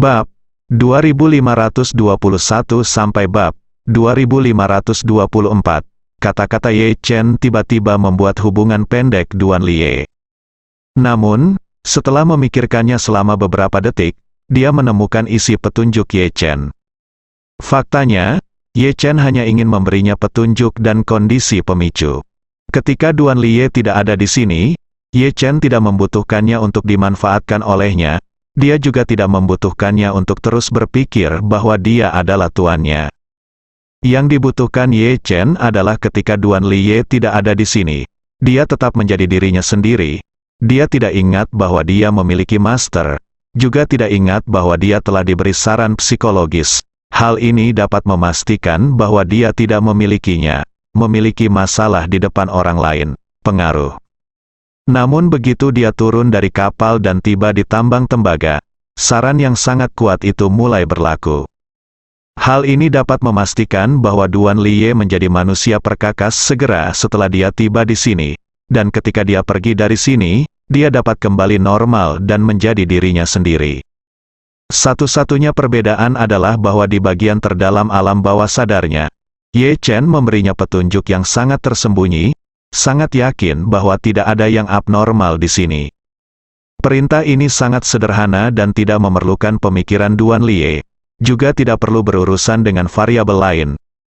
Bab 2521 sampai bab 2524. Kata-kata Ye Chen tiba-tiba membuat hubungan pendek Duan Liye. Namun, setelah memikirkannya selama beberapa detik, dia menemukan isi petunjuk Ye Chen. Faktanya, Ye Chen hanya ingin memberinya petunjuk dan kondisi pemicu. Ketika Duan Liye tidak ada di sini, Ye Chen tidak membutuhkannya untuk dimanfaatkan olehnya. Dia juga tidak membutuhkannya untuk terus berpikir bahwa dia adalah tuannya. Yang dibutuhkan Ye Chen adalah ketika Duan Liye tidak ada di sini, dia tetap menjadi dirinya sendiri. Dia tidak ingat bahwa dia memiliki master, juga tidak ingat bahwa dia telah diberi saran psikologis. Hal ini dapat memastikan bahwa dia tidak memilikinya, memiliki masalah di depan orang lain, pengaruh. Namun begitu dia turun dari kapal dan tiba di tambang tembaga, saran yang sangat kuat itu mulai berlaku. Hal ini dapat memastikan bahwa Duan Liye menjadi manusia perkakas segera setelah dia tiba di sini, dan ketika dia pergi dari sini, dia dapat kembali normal dan menjadi dirinya sendiri. Satu-satunya perbedaan adalah bahwa di bagian terdalam alam bawah sadarnya, Ye Chen memberinya petunjuk yang sangat tersembunyi, sangat yakin bahwa tidak ada yang abnormal di sini. Perintah ini sangat sederhana dan tidak memerlukan pemikiran Duan Liye, juga tidak perlu berurusan dengan variabel lain.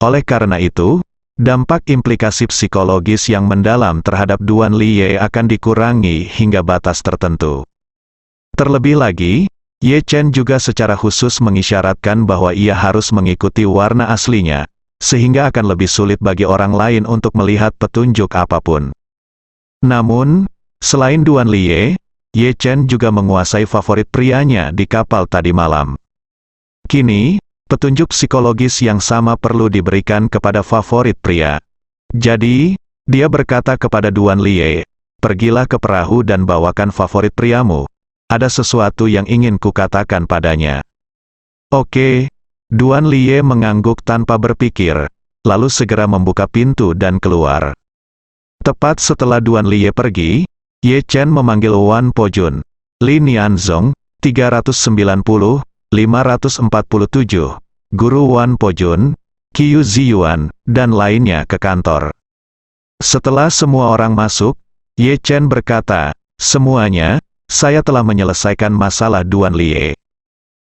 Oleh karena itu, dampak implikasi psikologis yang mendalam terhadap Duan Liye akan dikurangi hingga batas tertentu. Terlebih lagi, Ye Chen juga secara khusus mengisyaratkan bahwa ia harus mengikuti warna aslinya, sehingga akan lebih sulit bagi orang lain untuk melihat petunjuk apapun. Namun, selain Duan Liye, Ye Chen juga menguasai favorit prianya di kapal tadi malam. Kini, petunjuk psikologis yang sama perlu diberikan kepada favorit pria. Jadi, dia berkata kepada Duan Liye, "Pergilah ke perahu dan bawakan favorit priamu. Ada sesuatu yang ingin kukatakan padanya." Oke. Duan Liye mengangguk tanpa berpikir, lalu segera membuka pintu dan keluar. Tepat setelah Duan Liye pergi, Ye Chen memanggil Wan Pojun, Li Nianzong, 390, 547, Guru Wan Pojun, Qiu Ziyuan, dan lainnya ke kantor. Setelah semua orang masuk, Ye Chen berkata, "Semuanya, saya telah menyelesaikan masalah Duan Liye.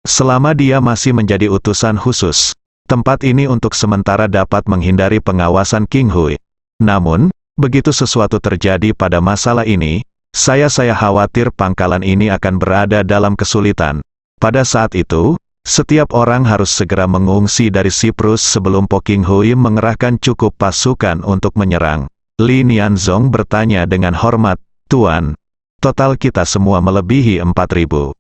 Selama dia masih menjadi utusan khusus, tempat ini untuk sementara dapat menghindari pengawasan King Hui. Namun, begitu sesuatu terjadi pada masalah ini, saya khawatir pangkalan ini akan berada dalam kesulitan. Pada saat itu, setiap orang harus segera mengungsi dari Siprus sebelum Po King Hui mengerahkan cukup pasukan untuk menyerang." Li Nianzong bertanya dengan hormat, "Tuan, total kita semua melebihi 4.000.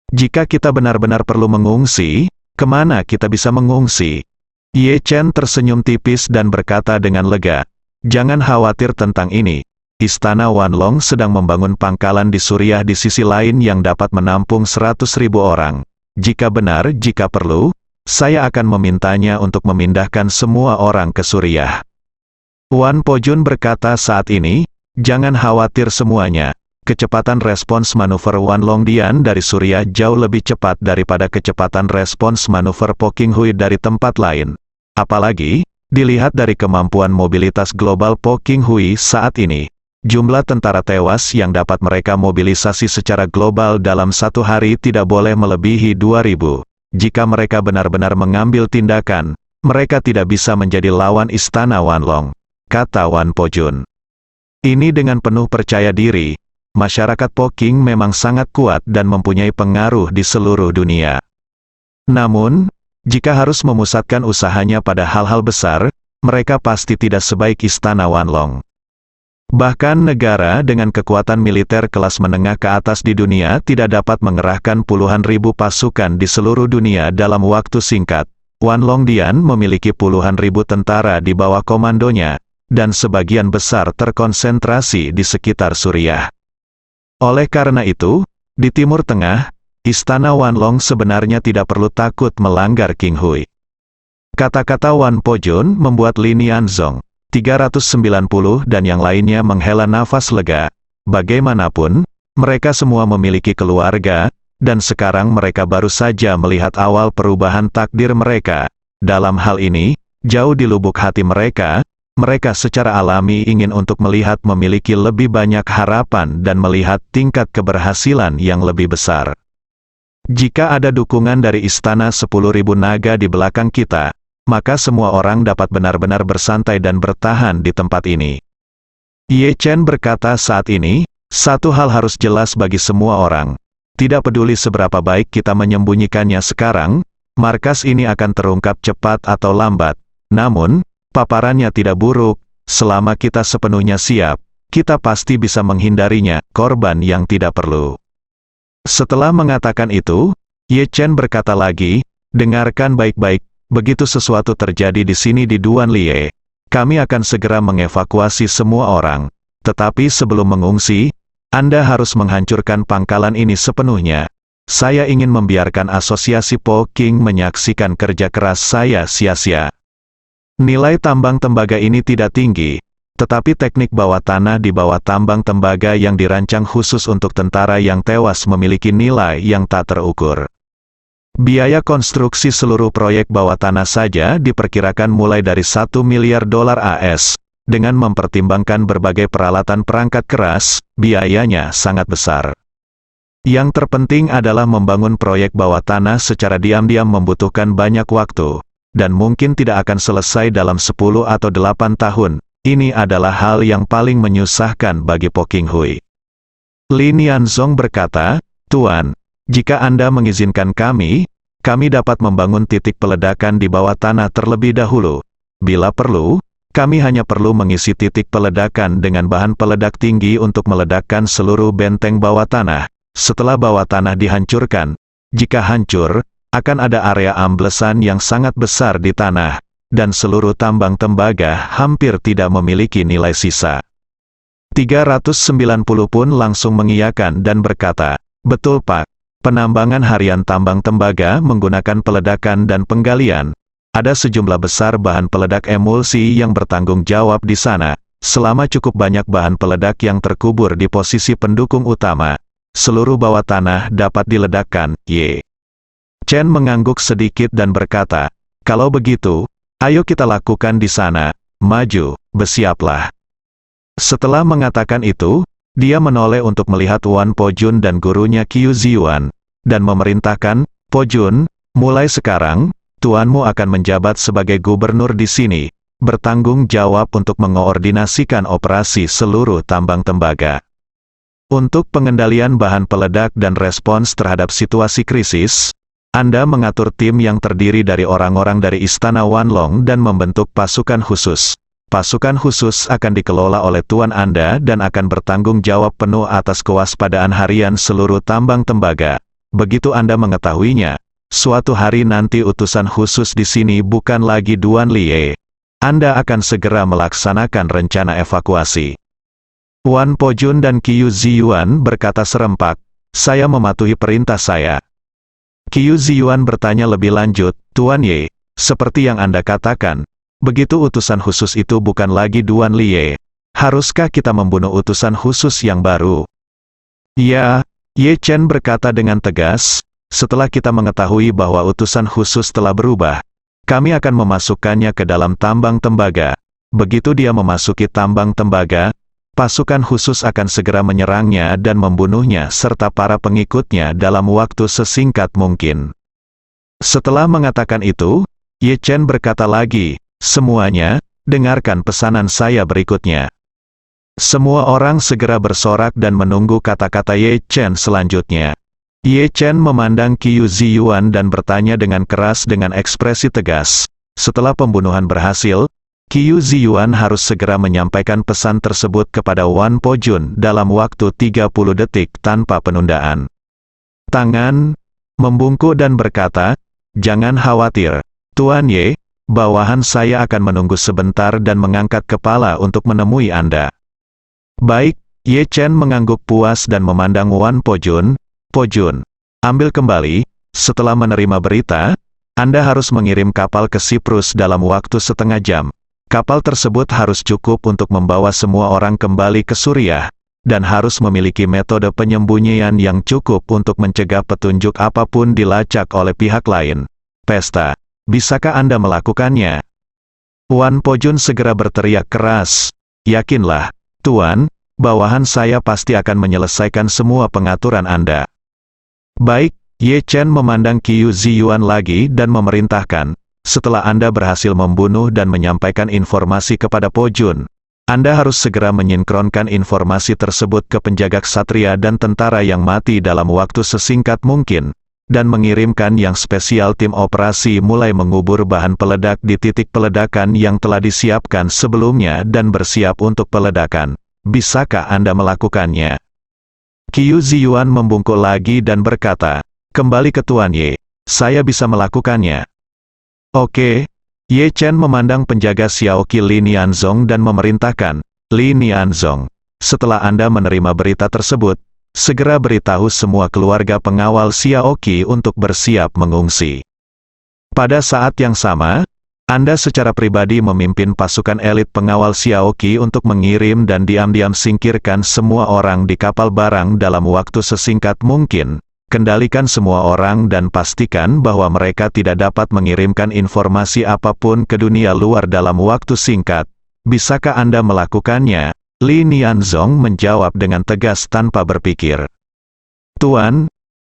Jika kita benar-benar perlu mengungsi, kemana kita bisa mengungsi?" Ye Chen tersenyum tipis dan berkata dengan lega, "Jangan khawatir tentang ini. Istana Wanlong sedang membangun pangkalan di Suriah di sisi lain yang dapat menampung 100.000 orang. Jika perlu, saya akan memintanya untuk memindahkan semua orang ke Suriah." Wan Pojun berkata saat ini, "Jangan khawatir semuanya. Kecepatan respons manuver Wan Longdian dari Suriah jauh lebih cepat daripada kecepatan respons manuver Po King Hui dari tempat lain. Apalagi, dilihat dari kemampuan mobilitas global Po King Hui saat ini, jumlah tentara tewas yang dapat mereka mobilisasi secara global dalam satu hari tidak boleh melebihi 2.000. Jika mereka benar-benar mengambil tindakan, mereka tidak bisa menjadi lawan Istana Wanlong," kata Wan Pojun. Ini dengan penuh percaya diri. Masyarakat Po King memang sangat kuat dan mempunyai pengaruh di seluruh dunia. Namun, jika harus memusatkan usahanya pada hal-hal besar, mereka pasti tidak sebaik Istana Wanlong. Bahkan negara dengan kekuatan militer kelas menengah ke atas di dunia tidak dapat mengerahkan puluhan ribu pasukan di seluruh dunia dalam waktu singkat. Wan Longdian memiliki puluhan ribu tentara di bawah komandonya, dan sebagian besar terkonsentrasi di sekitar Suriah. Oleh karena itu, di Timur Tengah, Istana Wanlong sebenarnya tidak perlu takut melanggar King Hui. Kata-kata Wan Pojun membuat Li Nianzong, 390 dan yang lainnya menghela nafas lega. Bagaimanapun, mereka semua memiliki keluarga, dan sekarang mereka baru saja melihat awal perubahan takdir mereka. Dalam hal ini, jauh di lubuk hati mereka, mereka secara alami ingin untuk melihat memiliki lebih banyak harapan dan melihat tingkat keberhasilan yang lebih besar. Jika ada dukungan dari istana 10.000 naga di belakang kita, maka semua orang dapat benar-benar bersantai dan bertahan di tempat ini. Ye Chen berkata saat ini, satu hal harus jelas bagi semua orang. Tidak peduli seberapa baik kita menyembunyikannya sekarang, markas ini akan terungkap cepat atau lambat. Namun, paparannya tidak buruk, selama kita sepenuhnya siap, kita pasti bisa menghindarinya, korban yang tidak perlu. Setelah mengatakan itu, Ye Chen berkata lagi, dengarkan baik-baik, begitu sesuatu terjadi di sini di Duanlie, kami akan segera mengevakuasi semua orang. Tetapi sebelum mengungsi, Anda harus menghancurkan pangkalan ini sepenuhnya. Saya ingin membiarkan asosiasi Po King menyaksikan kerja keras saya sia-sia. Nilai tambang tembaga ini tidak tinggi, tetapi teknik bawah tanah di bawah tambang tembaga yang dirancang khusus untuk tentara yang tewas memiliki nilai yang tak terukur. Biaya konstruksi seluruh proyek bawah tanah saja diperkirakan mulai dari $1 miliar AS. Dengan mempertimbangkan berbagai peralatan perangkat keras, biayanya sangat besar. Yang terpenting adalah membangun proyek bawah tanah secara diam-diam membutuhkan banyak waktu, dan mungkin tidak akan selesai dalam 10 atau 8 tahun. Ini adalah hal yang paling menyusahkan bagi Po King Hui. Lin Yanzong berkata, Tuan, jika Anda mengizinkan kami dapat membangun titik peledakan di bawah tanah terlebih dahulu. Bila perlu, kami hanya perlu mengisi titik peledakan dengan bahan peledak tinggi untuk meledakkan seluruh benteng bawah tanah. Setelah bawah tanah dihancurkan, jika hancur, akan ada area amblesan yang sangat besar di tanah, dan seluruh tambang tembaga hampir tidak memiliki nilai sisa. 390 pun langsung mengiyakan dan berkata, betul Pak, penambangan harian tambang tembaga menggunakan peledakan dan penggalian. Ada sejumlah besar bahan peledak emulsi yang bertanggung jawab di sana. Selama cukup banyak bahan peledak yang terkubur di posisi pendukung utama, seluruh bawah tanah dapat diledakkan. Ye Chen mengangguk sedikit dan berkata, kalau begitu, ayo kita lakukan di sana. Maju, bersiaplah. Setelah mengatakan itu, dia menoleh untuk melihat Wan Po Jun dan gurunya Qiu Ziyuan, dan memerintahkan, Po Jun, mulai sekarang, tuanmu akan menjabat sebagai gubernur di sini, bertanggung jawab untuk mengoordinasikan operasi seluruh tambang tembaga. Untuk pengendalian bahan peledak dan respons terhadap situasi krisis, Anda mengatur tim yang terdiri dari orang-orang dari Istana Wanlong dan membentuk pasukan khusus. Pasukan khusus akan dikelola oleh tuan Anda dan akan bertanggung jawab penuh atas kewaspadaan harian seluruh tambang tembaga. Begitu Anda mengetahuinya, suatu hari nanti utusan khusus di sini bukan lagi Duanlie. Anda akan segera melaksanakan rencana evakuasi. Wan Po Jun dan Qiu Ziyuan berkata serempak, saya mematuhi perintah saya. Qiu Ziyuan bertanya lebih lanjut, Tuan Ye, seperti yang Anda katakan, begitu utusan khusus itu bukan lagi Duanlie, haruskah kita membunuh utusan khusus yang baru? Ya, Ye Chen berkata dengan tegas, setelah kita mengetahui bahwa utusan khusus telah berubah, kami akan memasukkannya ke dalam tambang tembaga. Begitu dia memasuki tambang tembaga, pasukan khusus akan segera menyerangnya dan membunuhnya serta para pengikutnya dalam waktu sesingkat mungkin. Setelah mengatakan itu, Ye Chen berkata lagi, semuanya, dengarkan pesanan saya berikutnya. Semua orang segera bersorak dan menunggu kata-kata Ye Chen selanjutnya. Ye Chen memandang Qiu Ziyuan dan bertanya dengan keras dengan ekspresi tegas. Setelah pembunuhan berhasil, Qiu Ziyuan harus segera menyampaikan pesan tersebut kepada Wan Po Jun dalam waktu 30 detik tanpa penundaan. Tangan membungkuk dan berkata, jangan khawatir, Tuan Ye, bawahan saya akan menunggu sebentar dan mengangkat kepala untuk menemui Anda. Baik, Ye Chen mengangguk puas dan memandang Wan Po Jun. Po Jun, ambil kembali, setelah menerima berita, Anda harus mengirim kapal ke Siprus dalam waktu setengah jam. Kapal tersebut harus cukup untuk membawa semua orang kembali ke Suriah, dan harus memiliki metode penyembunyian yang cukup untuk mencegah petunjuk apapun dilacak oleh pihak lain. Pesta. Bisakah Anda melakukannya? Wan Pojun segera berteriak keras. Yakinlah, Tuan, bawahan saya pasti akan menyelesaikan semua pengaturan Anda. Baik, Ye Chen memandang Qiu Ziyuan lagi dan memerintahkan, setelah Anda berhasil membunuh dan menyampaikan informasi kepada Pojun, Anda harus segera menyinkronkan informasi tersebut ke penjaga ksatria dan tentara yang mati dalam waktu sesingkat mungkin, dan mengirimkan yang spesial tim operasi mulai mengubur bahan peledak di titik peledakan yang telah disiapkan sebelumnya dan bersiap untuk peledakan. Bisakah Anda melakukannya? Qiu Ziyuan membungkuk lagi dan berkata, kembali ke Tuan Ye, saya bisa melakukannya. Oke. Ye Chen memandang penjaga Xiaoqi Li Nianzong dan memerintahkan, Li Nianzong, setelah Anda menerima berita tersebut, segera beritahu semua keluarga pengawal Xiaoqi untuk bersiap mengungsi. Pada saat yang sama, Anda secara pribadi memimpin pasukan elit pengawal Xiaoqi untuk mengirim dan diam-diam singkirkan semua orang di kapal barang dalam waktu sesingkat mungkin. Kendalikan semua orang dan pastikan bahwa mereka tidak dapat mengirimkan informasi apapun ke dunia luar dalam waktu singkat. Bisakah Anda melakukannya? Li Nianzong menjawab dengan tegas tanpa berpikir. Tuan,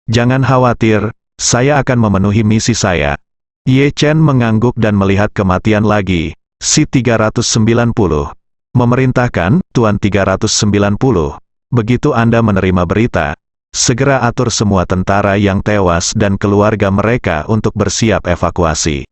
jangan khawatir, saya akan memenuhi misi saya. Ye Chen mengangguk dan melihat kematian lagi, si 390. Memerintahkan, Tuan 390. Begitu Anda menerima berita, segera atur semua tentara yang tewas dan keluarga mereka untuk bersiap evakuasi.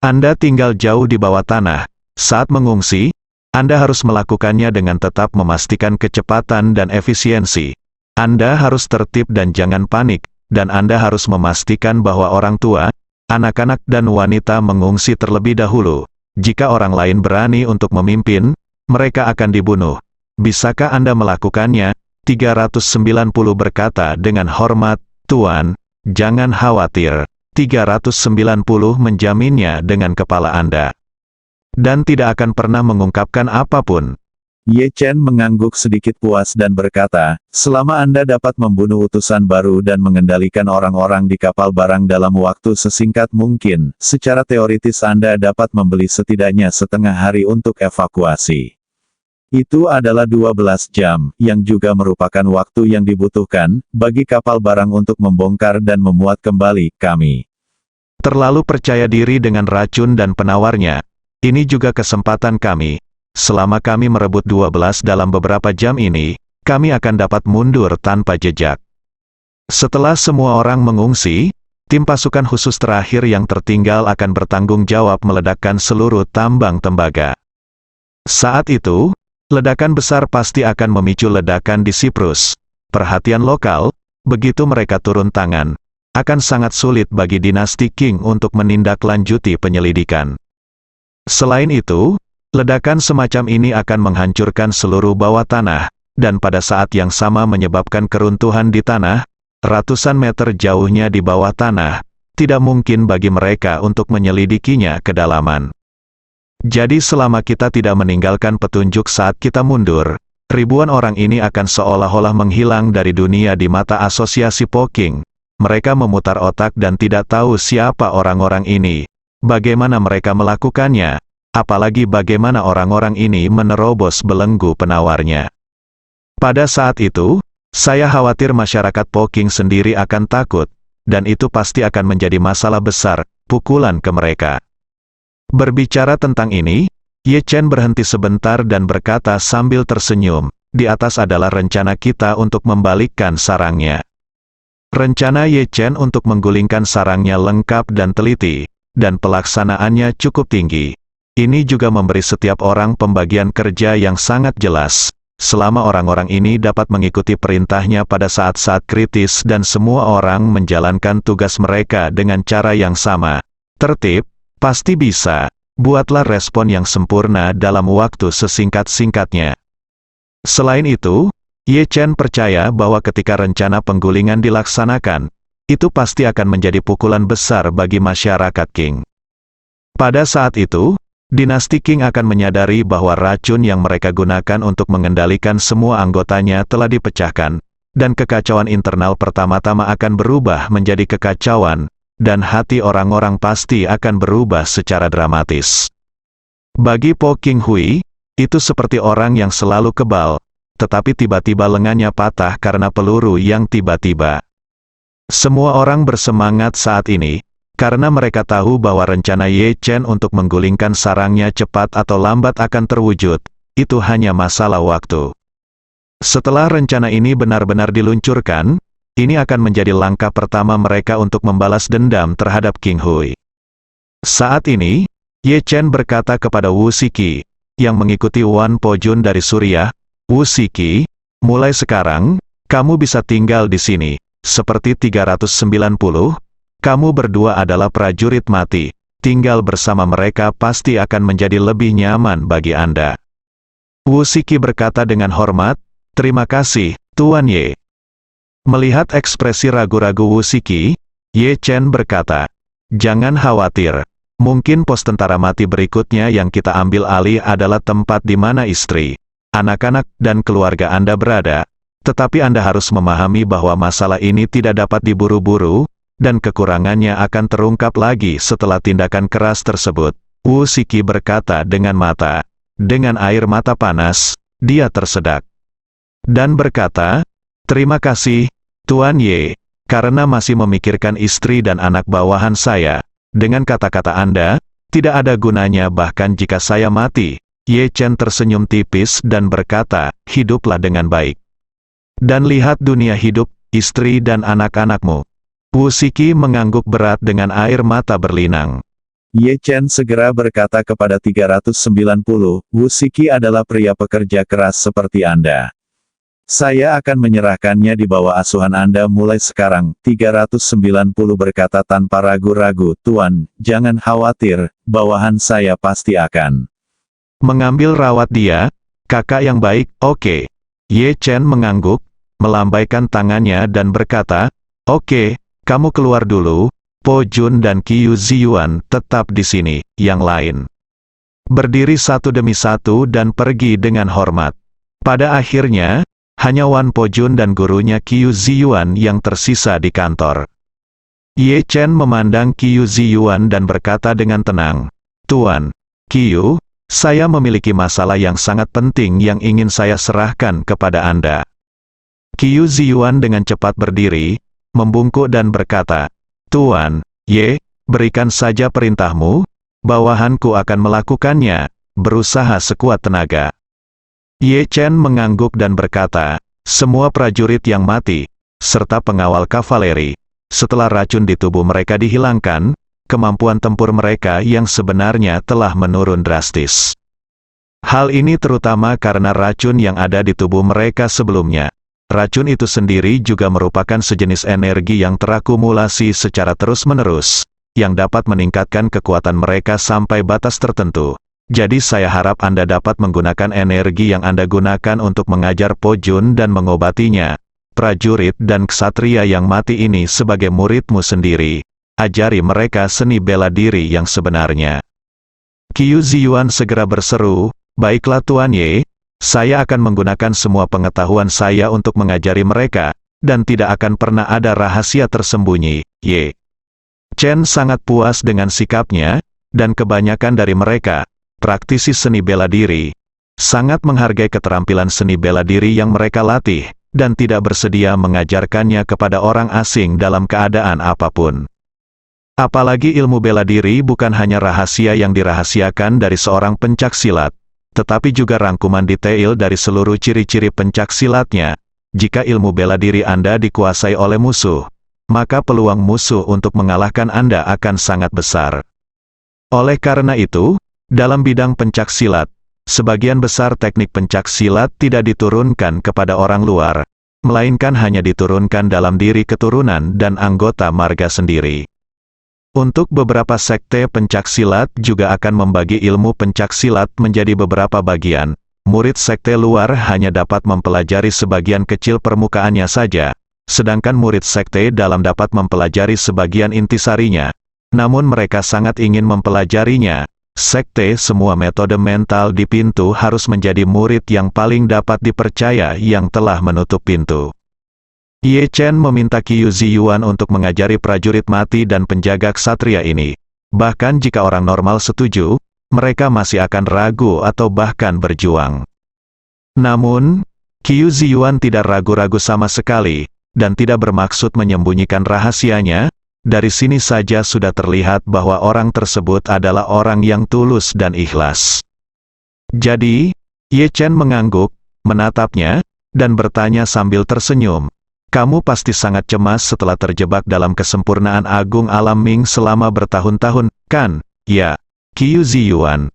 Anda tinggal jauh di bawah tanah. Saat mengungsi, Anda harus melakukannya dengan tetap memastikan kecepatan dan efisiensi. Anda harus tertib dan jangan panik, dan Anda harus memastikan bahwa orang tua, anak-anak dan wanita mengungsi terlebih dahulu. Jika orang lain berani untuk memimpin, mereka akan dibunuh. Bisakah Anda melakukannya? 390 berkata dengan hormat, Tuan, jangan khawatir. 390 menjaminnya dengan kepala Anda. Dan tidak akan pernah mengungkapkan apapun. Ye Chen mengangguk sedikit puas dan berkata, selama Anda dapat membunuh utusan baru dan mengendalikan orang-orang di kapal barang dalam waktu sesingkat mungkin, secara teoritis Anda dapat membeli setidaknya setengah hari untuk evakuasi. Itu adalah 12 jam, yang juga merupakan waktu yang dibutuhkan, bagi kapal barang untuk membongkar dan memuat kembali, kami. Terlalu percaya diri dengan racun dan penawarnya. Ini juga kesempatan kami. Selama kami merebut 12 dalam beberapa jam ini, kami akan dapat mundur tanpa jejak. Setelah semua orang mengungsi, tim pasukan khusus terakhir yang tertinggal akan bertanggung jawab meledakkan seluruh tambang tembaga. Saat itu, ledakan besar pasti akan memicu ledakan di Siprus. Perhatian lokal, begitu mereka turun tangan, akan sangat sulit bagi dinasti Qing untuk menindaklanjuti penyelidikan. Selain itu, ledakan semacam ini akan menghancurkan seluruh bawah tanah, dan pada saat yang sama menyebabkan keruntuhan di tanah, ratusan meter jauhnya di bawah tanah, tidak mungkin bagi mereka untuk menyelidikinya ke dalaman. Jadi selama kita tidak meninggalkan petunjuk saat kita mundur, ribuan orang ini akan seolah-olah menghilang dari dunia di mata asosiasi Poking. Mereka memutar otak dan tidak tahu siapa orang-orang ini, bagaimana mereka melakukannya, apalagi bagaimana orang-orang ini menerobos belenggu penawarnya. Pada saat itu, saya khawatir masyarakat Poking sendiri akan takut, dan itu pasti akan menjadi masalah besar, pukulan ke mereka. Berbicara tentang ini, Ye Chen berhenti sebentar dan berkata sambil tersenyum, di atas adalah rencana kita untuk membalikkan sarangnya. Rencana Ye Chen untuk menggulingkan sarangnya lengkap dan teliti, dan pelaksanaannya cukup tinggi. Ini juga memberi setiap orang pembagian kerja yang sangat jelas, selama orang-orang ini dapat mengikuti perintahnya pada saat-saat kritis dan semua orang menjalankan tugas mereka dengan cara yang sama. Tertib, pasti bisa. Buatlah respon yang sempurna dalam waktu sesingkat-singkatnya. Selain itu, Ye Chen percaya bahwa ketika rencana penggulingan dilaksanakan, itu pasti akan menjadi pukulan besar bagi masyarakat Qing. Pada saat itu, dinasti Qing akan menyadari bahwa racun yang mereka gunakan untuk mengendalikan semua anggotanya telah dipecahkan, dan kekacauan internal pertama-tama akan berubah menjadi kekacauan, dan hati orang-orang pasti akan berubah secara dramatis. Bagi Po Qinghui, itu seperti orang yang selalu kebal, tetapi tiba-tiba lengannya patah karena peluru yang tiba-tiba. Semua orang bersemangat saat ini, karena mereka tahu bahwa rencana Ye Chen untuk menggulingkan sarangnya cepat atau lambat akan terwujud, itu hanya masalah waktu. Setelah rencana ini benar-benar diluncurkan, ini akan menjadi langkah pertama mereka untuk membalas dendam terhadap Qinghui. Saat ini, Ye Chen berkata kepada Wu Shiki, yang mengikuti Wan Po Jun dari Suriah, "Wu Shiki, mulai sekarang, kamu bisa tinggal di sini, seperti 390, kamu berdua adalah prajurit mati, tinggal bersama mereka pasti akan menjadi lebih nyaman bagi Anda." Wu Shiki berkata dengan hormat, "Terima kasih, Tuan Ye." Melihat ekspresi ragu-ragu Wu Shiki, Ye Chen berkata, "Jangan khawatir, mungkin pos tentara mati berikutnya yang kita ambil alih adalah tempat di mana istri, anak-anak, dan keluarga Anda berada, tetapi Anda harus memahami bahwa masalah ini tidak dapat diburu-buru, dan kekurangannya akan terungkap lagi setelah tindakan keras tersebut." Wu Shiki berkata dengan air mata panas, dia tersedak. Dan berkata, "Terima kasih, Tuan Ye, karena masih memikirkan istri dan anak bawahan saya. Dengan kata-kata Anda, tidak ada gunanya bahkan jika saya mati." Ye Chen tersenyum tipis dan berkata, "Hiduplah dengan baik. Dan lihat dunia hidup, istri dan anak-anakmu." Wu Shiki mengangguk berat dengan air mata berlinang. Ye Chen segera berkata kepada 390, "Wu Shiki adalah pria pekerja keras seperti Anda. Saya akan menyerahkannya di bawah asuhan Anda mulai sekarang." 390 berkata tanpa ragu-ragu, "Tuan, jangan khawatir, bawahan saya pasti akan mengambil rawat dia." "Kakak yang baik, oke." Ye Chen mengangguk, melambaikan tangannya dan berkata, "Oke, kamu keluar dulu, Po Jun dan Qiu Ziyuan tetap di sini, yang lain berdiri satu demi satu dan pergi dengan hormat." Pada akhirnya, hanya Wan Po Jun dan gurunya Qiu Ziyuan yang tersisa di kantor. Ye Chen memandang Qiu Ziyuan dan berkata dengan tenang, "Tuan Qiu, saya memiliki masalah yang sangat penting yang ingin saya serahkan kepada Anda." Qiu Ziyuan dengan cepat berdiri, membungkuk dan berkata, "Tuan Ye, berikan saja perintahmu, bawahanku akan melakukannya, berusaha sekuat tenaga." Ye Chen mengangguk dan berkata, "Semua prajurit yang mati, serta pengawal kavaleri, setelah racun di tubuh mereka dihilangkan, kemampuan tempur mereka yang sebenarnya telah menurun drastis. Hal ini terutama karena racun yang ada di tubuh mereka sebelumnya. Racun itu sendiri juga merupakan sejenis energi yang terakumulasi secara terus-menerus, yang dapat meningkatkan kekuatan mereka sampai batas tertentu. Jadi saya harap Anda dapat menggunakan energi yang Anda gunakan untuk mengajar Po Jun dan mengobatinya. Prajurit dan ksatria yang mati ini sebagai muridmu sendiri. Ajari mereka seni bela diri yang sebenarnya." Qiu Ziyuan segera berseru, "Baiklah Tuan Ye, saya akan menggunakan semua pengetahuan saya untuk mengajari mereka, dan tidak akan pernah ada rahasia tersembunyi." Ye Chen sangat puas dengan sikapnya, dan kebanyakan dari mereka, praktisi seni bela diri, sangat menghargai keterampilan seni bela diri yang mereka latih, dan tidak bersedia mengajarkannya kepada orang asing dalam keadaan apapun. Apalagi ilmu bela diri bukan hanya rahasia yang dirahasiakan dari seorang pencaksilat, tetapi juga rangkuman detail dari seluruh ciri-ciri pencaksilatnya. Jika ilmu bela diri Anda dikuasai oleh musuh, maka peluang musuh untuk mengalahkan Anda akan sangat besar. Oleh karena itu, dalam bidang pencaksilat, sebagian besar teknik pencaksilat tidak diturunkan kepada orang luar, melainkan hanya diturunkan dalam diri keturunan dan anggota marga sendiri. Untuk beberapa sekte pencaksilat juga akan membagi ilmu pencaksilat menjadi beberapa bagian. Murid sekte luar hanya dapat mempelajari sebagian kecil permukaannya saja, sedangkan murid sekte dalam dapat mempelajari sebagian intisarinya. Namun mereka sangat ingin mempelajarinya, sekte semua metode mental di pintu harus menjadi murid yang paling dapat dipercaya yang telah menutup pintu. Ye Chen meminta Qiu Ziyuan untuk mengajari prajurit mati dan penjaga ksatria ini. Bahkan jika orang normal setuju, mereka masih akan ragu atau bahkan berjuang. Namun, Qiu Ziyuan tidak ragu-ragu sama sekali, dan tidak bermaksud menyembunyikan rahasianya. Dari sini saja sudah terlihat bahwa orang tersebut adalah orang yang tulus dan ikhlas. Jadi, Ye Chen mengangguk, menatapnya, dan bertanya sambil tersenyum, "Kamu pasti sangat cemas setelah terjebak dalam kesempurnaan agung alam Ming selama bertahun-tahun, kan?" "Ya." Qiu Ziyuan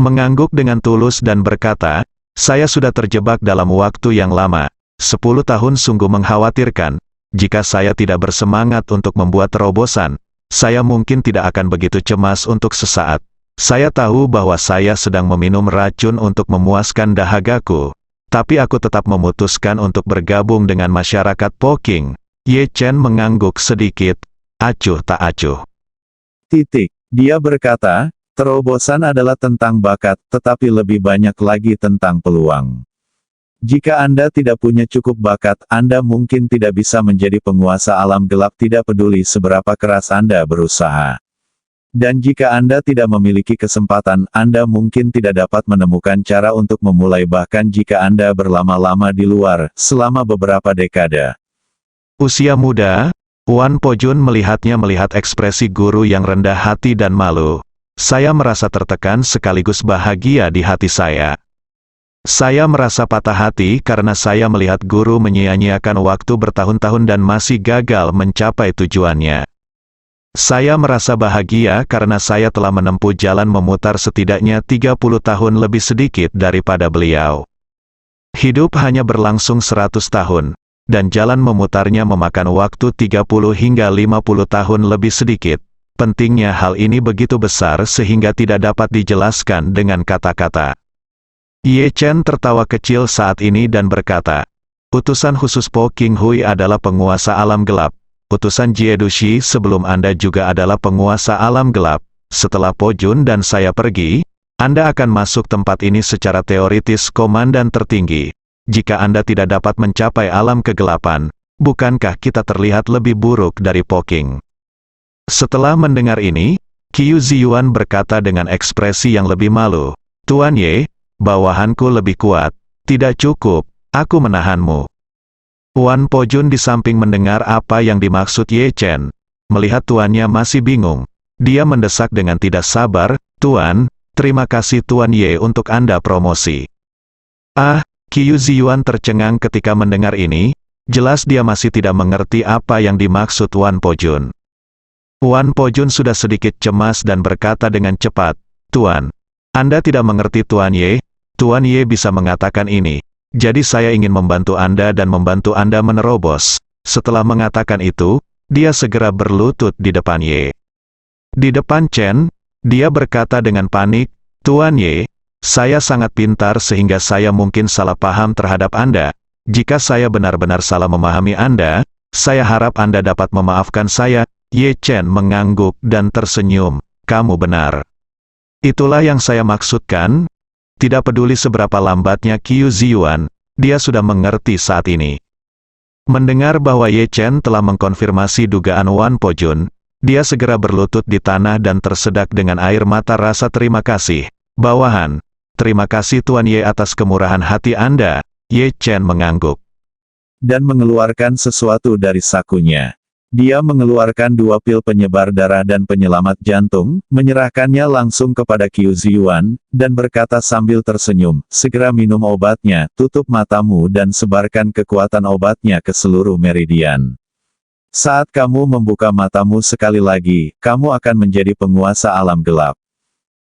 mengangguk dengan tulus dan berkata, "Saya sudah terjebak dalam waktu yang lama. 10 tahun sungguh mengkhawatirkan. Jika saya tidak bersemangat untuk membuat terobosan, saya mungkin tidak akan begitu cemas untuk sesaat. Saya tahu bahwa saya sedang meminum racun untuk memuaskan dahagaku, tapi aku tetap memutuskan untuk bergabung dengan masyarakat Poking." Ye Chen mengangguk sedikit, acuh tak acuh. Dia berkata, terobosan adalah tentang bakat, tetapi lebih banyak lagi tentang peluang. Jika Anda tidak punya cukup bakat, Anda mungkin tidak bisa menjadi penguasa alam gelap, tidak peduli seberapa keras Anda berusaha. Dan jika Anda tidak memiliki kesempatan, Anda mungkin tidak dapat menemukan cara untuk memulai, bahkan jika Anda berlama-lama di luar, selama beberapa dekade. Usia muda, Wan Pojun melihat ekspresi guru yang rendah hati dan malu. "Saya merasa tertekan sekaligus bahagia di hati saya. Saya merasa patah hati karena saya melihat guru menyia-nyiakan waktu bertahun-tahun dan masih gagal mencapai tujuannya. Saya merasa bahagia karena saya telah menempuh jalan memutar setidaknya 30 tahun lebih sedikit daripada beliau. Hidup hanya berlangsung 100 tahun, dan jalan memutarnya memakan waktu 30 hingga 50 tahun lebih sedikit. Pentingnya hal ini begitu besar sehingga tidak dapat dijelaskan dengan kata-kata." Ye Chen tertawa kecil saat ini dan berkata, "Utusan khusus Po King Hui adalah penguasa alam gelap. Utusan Jie Dushi sebelum Anda juga adalah penguasa alam gelap. Setelah Po Jun dan saya pergi, Anda akan masuk tempat ini secara teoritis komandan tertinggi. Jika Anda tidak dapat mencapai alam kegelapan, bukankah kita terlihat lebih buruk dari Po King?" Setelah mendengar ini, Qiu Ziyuan berkata dengan ekspresi yang lebih malu, "Tuan Ye, bawahanku lebih kuat. Tidak cukup, aku menahanmu." Wan Pojun di samping mendengar apa yang dimaksud Ye Chen. Melihat tuannya masih bingung, dia mendesak dengan tidak sabar, "Tuan, terima kasih Tuan Ye untuk Anda promosi." Qiu Ziyuan tercengang ketika mendengar ini. Jelas dia masih tidak mengerti apa yang dimaksud Wan Pojun. Wan Pojun sudah sedikit cemas dan berkata dengan cepat, "Tuan, Anda tidak mengerti Tuan Ye. Tuan Ye bisa mengatakan ini. Jadi saya ingin membantu Anda dan membantu Anda menerobos." Setelah mengatakan itu, dia segera berlutut di depan Ye. Di depan Chen, dia berkata dengan panik, "Tuan Ye, saya sangat pintar sehingga saya mungkin salah paham terhadap Anda. Jika saya benar-benar salah memahami Anda, saya harap Anda dapat memaafkan saya." Ye Chen mengangguk dan tersenyum, "Kamu benar. Itulah yang saya maksudkan." Tidak peduli seberapa lambatnya Qiu Ziyuan, dia sudah mengerti saat ini. Mendengar bahwa Ye Chen telah mengkonfirmasi dugaan Wan Pojun, dia segera berlutut di tanah dan tersedak dengan air mata rasa terima kasih. "Bawahan, terima kasih Tuan Ye atas kemurahan hati Anda." Ye Chen mengangguk dan mengeluarkan sesuatu dari sakunya. Dia mengeluarkan 2 pil penyebar darah dan penyelamat jantung, menyerahkannya langsung kepada Qiu Ziyuan, dan berkata sambil tersenyum, "Segera minum obatnya, tutup matamu dan sebarkan kekuatan obatnya ke seluruh meridian. Saat kamu membuka matamu sekali lagi, kamu akan menjadi penguasa alam gelap."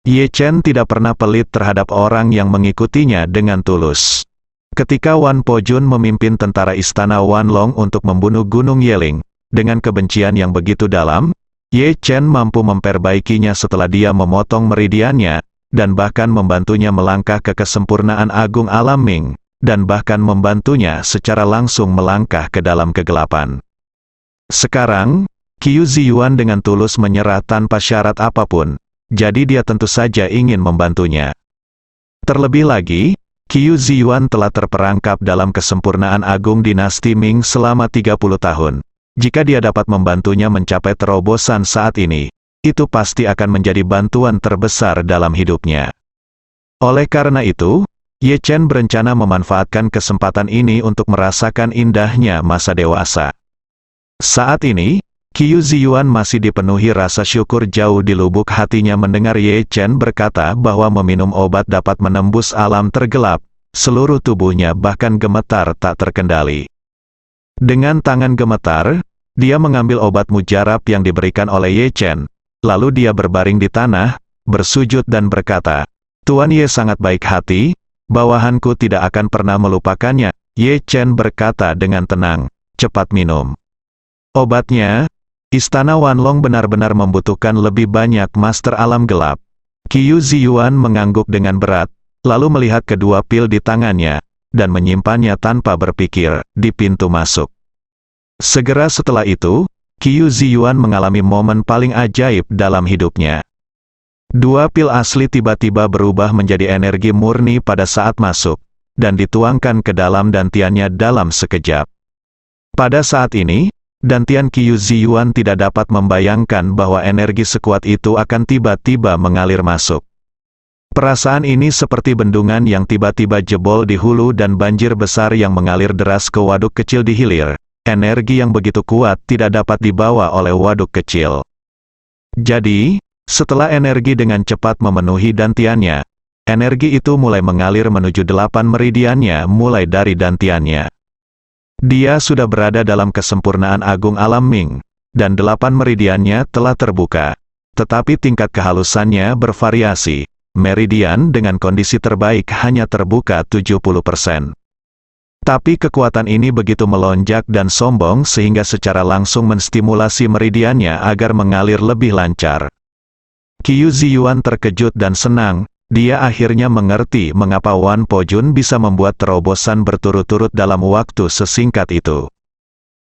Ye Chen tidak pernah pelit terhadap orang yang mengikutinya dengan tulus. Ketika Wan Pojun memimpin tentara istana Wanlong untuk membunuh Gunung Yeling, dengan kebencian yang begitu dalam, Ye Chen mampu memperbaikinya setelah dia memotong meridiannya, dan bahkan membantunya melangkah ke kesempurnaan agung alam Ming, dan bahkan membantunya secara langsung melangkah ke dalam kegelapan. Sekarang, Qiu Ziyuan dengan tulus menyerah tanpa syarat apapun. jadi dia tentu saja ingin membantunya. Terlebih lagi, Qiu Ziyuan telah terperangkap dalam kesempurnaan agung dinasti Ming selama 30 tahun. Jika dia dapat membantunya mencapai terobosan saat ini, itu pasti akan menjadi bantuan terbesar dalam hidupnya. Oleh karena itu, Ye Chen berencana memanfaatkan kesempatan ini untuk merasakan indahnya masa dewasa. Saat ini, Qiu Ziyuan masih dipenuhi rasa syukur jauh di lubuk hatinya mendengar Ye Chen berkata bahwa meminum obat dapat menembus alam tergelap, seluruh tubuhnya bahkan gemetar tak terkendali. Dengan tangan gemetar, dia mengambil obat mujarab yang diberikan oleh Ye Chen, lalu dia berbaring di tanah, bersujud dan berkata, "Tuan Ye sangat baik hati, bawahanku tidak akan pernah melupakannya." Ye Chen berkata dengan tenang, "Cepat minum." Obatnya, Istana Wanlong benar-benar membutuhkan lebih banyak master alam gelap. Qiu Ziyuan mengangguk dengan berat, lalu melihat kedua pil di tangannya, dan menyimpannya tanpa berpikir, di pintu masuk. Segera setelah itu, Qiu Ziyuan mengalami momen paling ajaib dalam hidupnya. Dua pil asli tiba-tiba berubah menjadi energi murni pada saat masuk, dan dituangkan ke dalam dantiannya dalam sekejap. Pada saat ini, dantian Qiu Ziyuan tidak dapat membayangkan bahwa energi sekuat itu akan tiba-tiba mengalir masuk. Perasaan ini seperti bendungan yang tiba-tiba jebol di hulu dan banjir besar yang mengalir deras ke waduk kecil di hilir. Energi yang begitu kuat tidak dapat dibawa oleh waduk kecil. Jadi, setelah energi dengan cepat memenuhi dantiannya, energi itu mulai mengalir menuju 8 meridiannya mulai dari dantiannya. Dia sudah berada dalam kesempurnaan agung alam Ming, dan 8 meridiannya telah terbuka. Tetapi tingkat kehalusannya bervariasi. Meridian dengan kondisi terbaik hanya terbuka 70%. Tapi kekuatan ini begitu melonjak dan sombong sehingga secara langsung menstimulasi meridiannya agar mengalir lebih lancar. Qiu Ziyuan terkejut dan senang, dia akhirnya mengerti mengapa Wan Pojun bisa membuat terobosan berturut-turut dalam waktu sesingkat itu.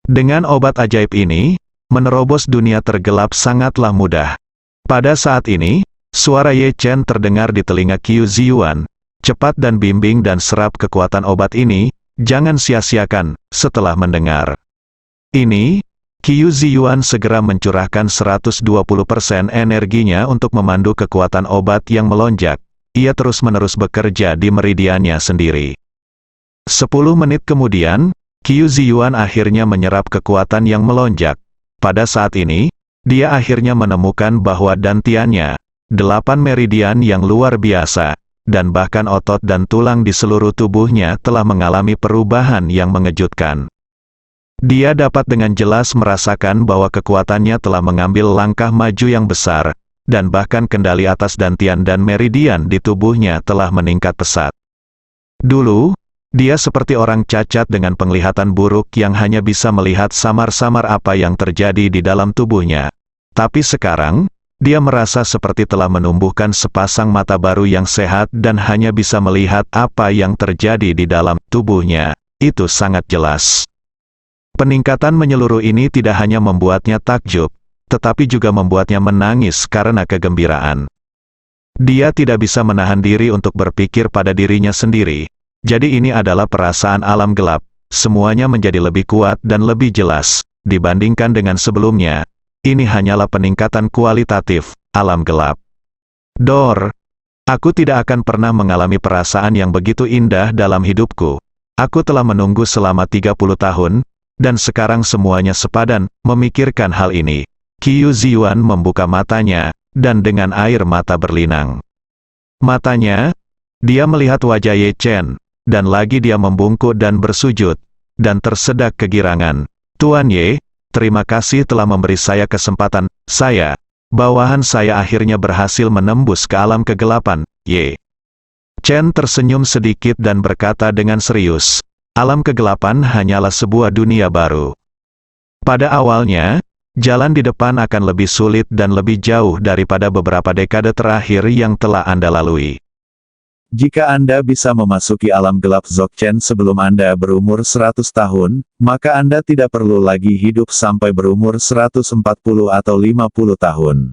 Dengan obat ajaib ini, menerobos dunia tergelap sangatlah mudah. Pada saat ini, suara Ye Chen terdengar di telinga Qiu Ziyuan. Cepat dan bimbing dan serap kekuatan obat ini, jangan sia-siakan. Setelah mendengar ini, Qiu Ziyuan segera mencurahkan 120% energinya untuk memandu kekuatan obat yang melonjak. Ia terus-menerus bekerja di meridiannya sendiri. 10 menit kemudian, Qiu Ziyuan akhirnya menyerap kekuatan yang melonjak. Pada saat ini, dia akhirnya menemukan bahwa dantiannya, 8 meridian yang luar biasa, dan bahkan otot dan tulang di seluruh tubuhnya telah mengalami perubahan yang mengejutkan. Dia dapat dengan jelas merasakan bahwa kekuatannya telah mengambil langkah maju yang besar, dan bahkan kendali atas dantian dan meridian di tubuhnya telah meningkat pesat. Dulu, dia seperti orang cacat dengan penglihatan buruk yang hanya bisa melihat samar-samar apa yang terjadi di dalam tubuhnya. Tapi sekarang, dia merasa seperti telah menumbuhkan sepasang mata baru yang sehat dan hanya bisa melihat apa yang terjadi di dalam tubuhnya. Itu sangat jelas. Peningkatan menyeluruh ini tidak hanya membuatnya takjub, tetapi juga membuatnya menangis karena kegembiraan. Dia tidak bisa menahan diri untuk berpikir pada dirinya sendiri. Jadi ini adalah perasaan alam gelap, semuanya menjadi lebih kuat dan lebih jelas, dibandingkan dengan sebelumnya. Ini hanyalah peningkatan kualitatif, alam gelap. Aku tidak akan pernah mengalami perasaan yang begitu indah dalam hidupku. Aku telah menunggu selama 30 tahun, dan sekarang semuanya sepadan, memikirkan hal ini. Qiu Ziyuan membuka matanya, dan dengan air mata berlinang. Matanya, dia melihat wajah Ye Chen, dan lagi dia membungkuk dan bersujud, dan tersedak kegirangan. Tuan Ye, terima kasih telah memberi saya kesempatan. Bawahan saya akhirnya berhasil menembus ke alam kegelapan. Ye Chen tersenyum sedikit dan berkata dengan serius, alam kegelapan hanyalah sebuah dunia baru. Pada awalnya, jalan di depan akan lebih sulit dan lebih jauh daripada beberapa dekade terakhir yang telah Anda lalui. Jika Anda bisa memasuki alam gelap Dzogchen sebelum Anda berumur 100 tahun, maka Anda tidak perlu lagi hidup sampai berumur 140 atau 50 tahun.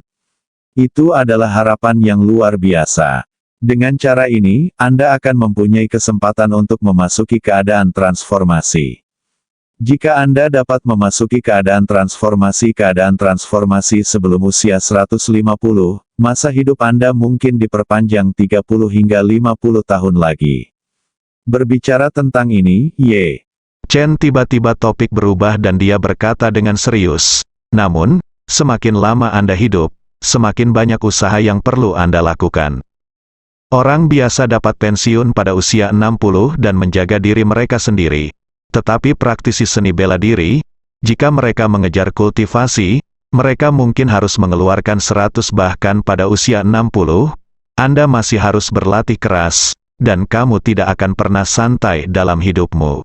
Itu adalah harapan yang luar biasa. Dengan cara ini, Anda akan mempunyai kesempatan untuk memasuki keadaan transformasi. Jika Anda dapat memasuki keadaan transformasi sebelum usia 150, masa hidup Anda mungkin diperpanjang 30 hingga 50 tahun lagi. Berbicara tentang ini, Ye Chen tiba-tiba topik berubah dan dia berkata dengan serius, namun, semakin lama Anda hidup, semakin banyak usaha yang perlu Anda lakukan. Orang biasa dapat pensiun pada usia 60 dan menjaga diri mereka sendiri. Tetapi praktisi seni bela diri, jika mereka mengejar kultivasi, mereka mungkin harus mengeluarkan 100 bahkan pada usia 60, Anda masih harus berlatih keras, dan kamu tidak akan pernah santai dalam hidupmu.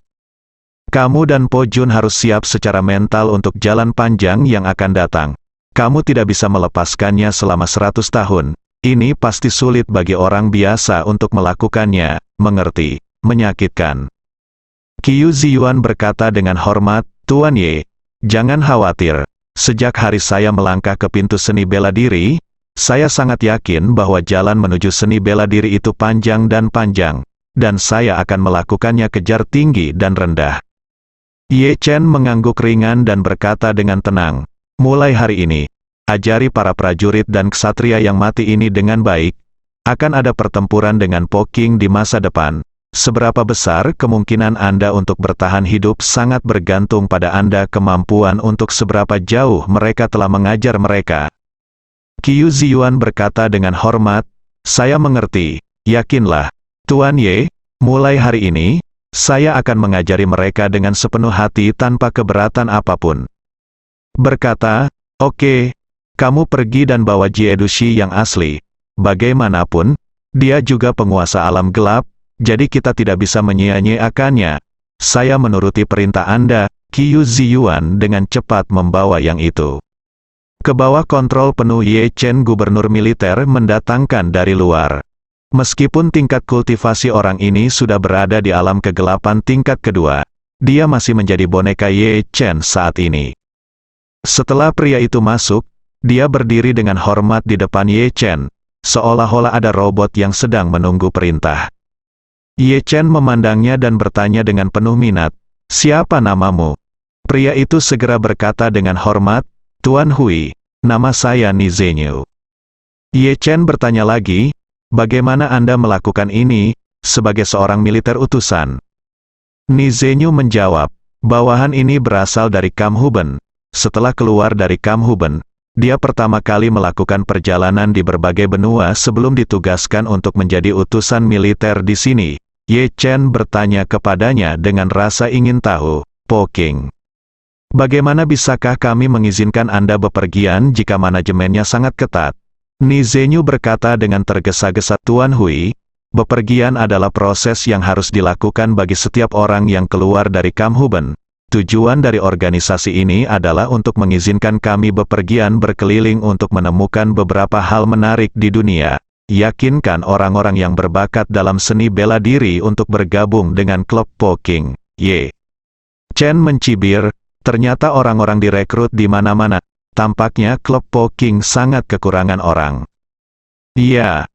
Kamu dan Po Jun harus siap secara mental untuk jalan panjang yang akan datang. Kamu tidak bisa melepaskannya selama 100 tahun. Ini pasti sulit bagi orang biasa untuk melakukannya, mengerti, menyakitkan. Qiu Ziyuan berkata dengan hormat, Tuan Ye, jangan khawatir. Sejak hari saya melangkah ke pintu seni bela diri, saya sangat yakin bahwa jalan menuju seni bela diri itu panjang, dan saya akan melakukannya kejar tinggi dan rendah. Ye Chen mengangguk ringan dan berkata dengan tenang, mulai hari ini, ajari para prajurit dan ksatria yang mati ini dengan baik. Akan ada pertempuran dengan Po King di masa depan. Seberapa besar kemungkinan Anda untuk bertahan hidup sangat bergantung pada Anda kemampuan untuk seberapa jauh mereka telah mengajar mereka. Qiu Ziyuan berkata dengan hormat, saya mengerti, yakinlah, Tuan Ye, mulai hari ini, saya akan mengajari mereka dengan sepenuh hati tanpa keberatan apapun. Berkata, oke. Kamu pergi dan bawa Jie Dushi yang asli. Bagaimanapun, dia juga penguasa alam gelap, jadi kita tidak bisa menyia-nyiakannya. Saya menuruti perintah Anda, Qiu Ziyuan dengan cepat membawa yang itu ke bawah kontrol penuh. Ye Chen, gubernur militer, mendatangkan dari luar. Meskipun tingkat kultivasi orang ini sudah berada di alam kegelapan tingkat kedua, dia masih menjadi boneka Ye Chen saat ini. Setelah pria itu masuk, dia berdiri dengan hormat di depan Ye Chen, seolah-olah ada robot yang sedang menunggu perintah. Ye Chen memandangnya dan bertanya dengan penuh minat, siapa namamu? Pria itu segera berkata dengan hormat, Tuan Hui, nama saya Ni Zhenyu. Ye Chen bertanya lagi, bagaimana Anda melakukan ini, sebagai seorang militer utusan? Ni Zhenyu menjawab, bawahan ini berasal dari Kamhuben. Setelah keluar dari Kamhuben, dia pertama kali melakukan perjalanan di berbagai benua sebelum ditugaskan untuk menjadi utusan militer di sini. Ye Chen bertanya kepadanya dengan rasa ingin tahu, Po King, bagaimana bisakah kami mengizinkan Anda bepergian jika manajemennya sangat ketat? Ni Zhenyu berkata dengan tergesa-gesa, Tuan Hui, bepergian adalah proses yang harus dilakukan bagi setiap orang yang keluar dari Kamhuben. Tujuan dari organisasi ini adalah untuk mengizinkan kami bepergian berkeliling untuk menemukan beberapa hal menarik di dunia. Yakinkan orang-orang yang berbakat dalam seni bela diri untuk bergabung dengan klub Po King. Ye Chen mencibir, ternyata orang-orang direkrut di mana-mana. Tampaknya klub Po King sangat kekurangan orang. Iya.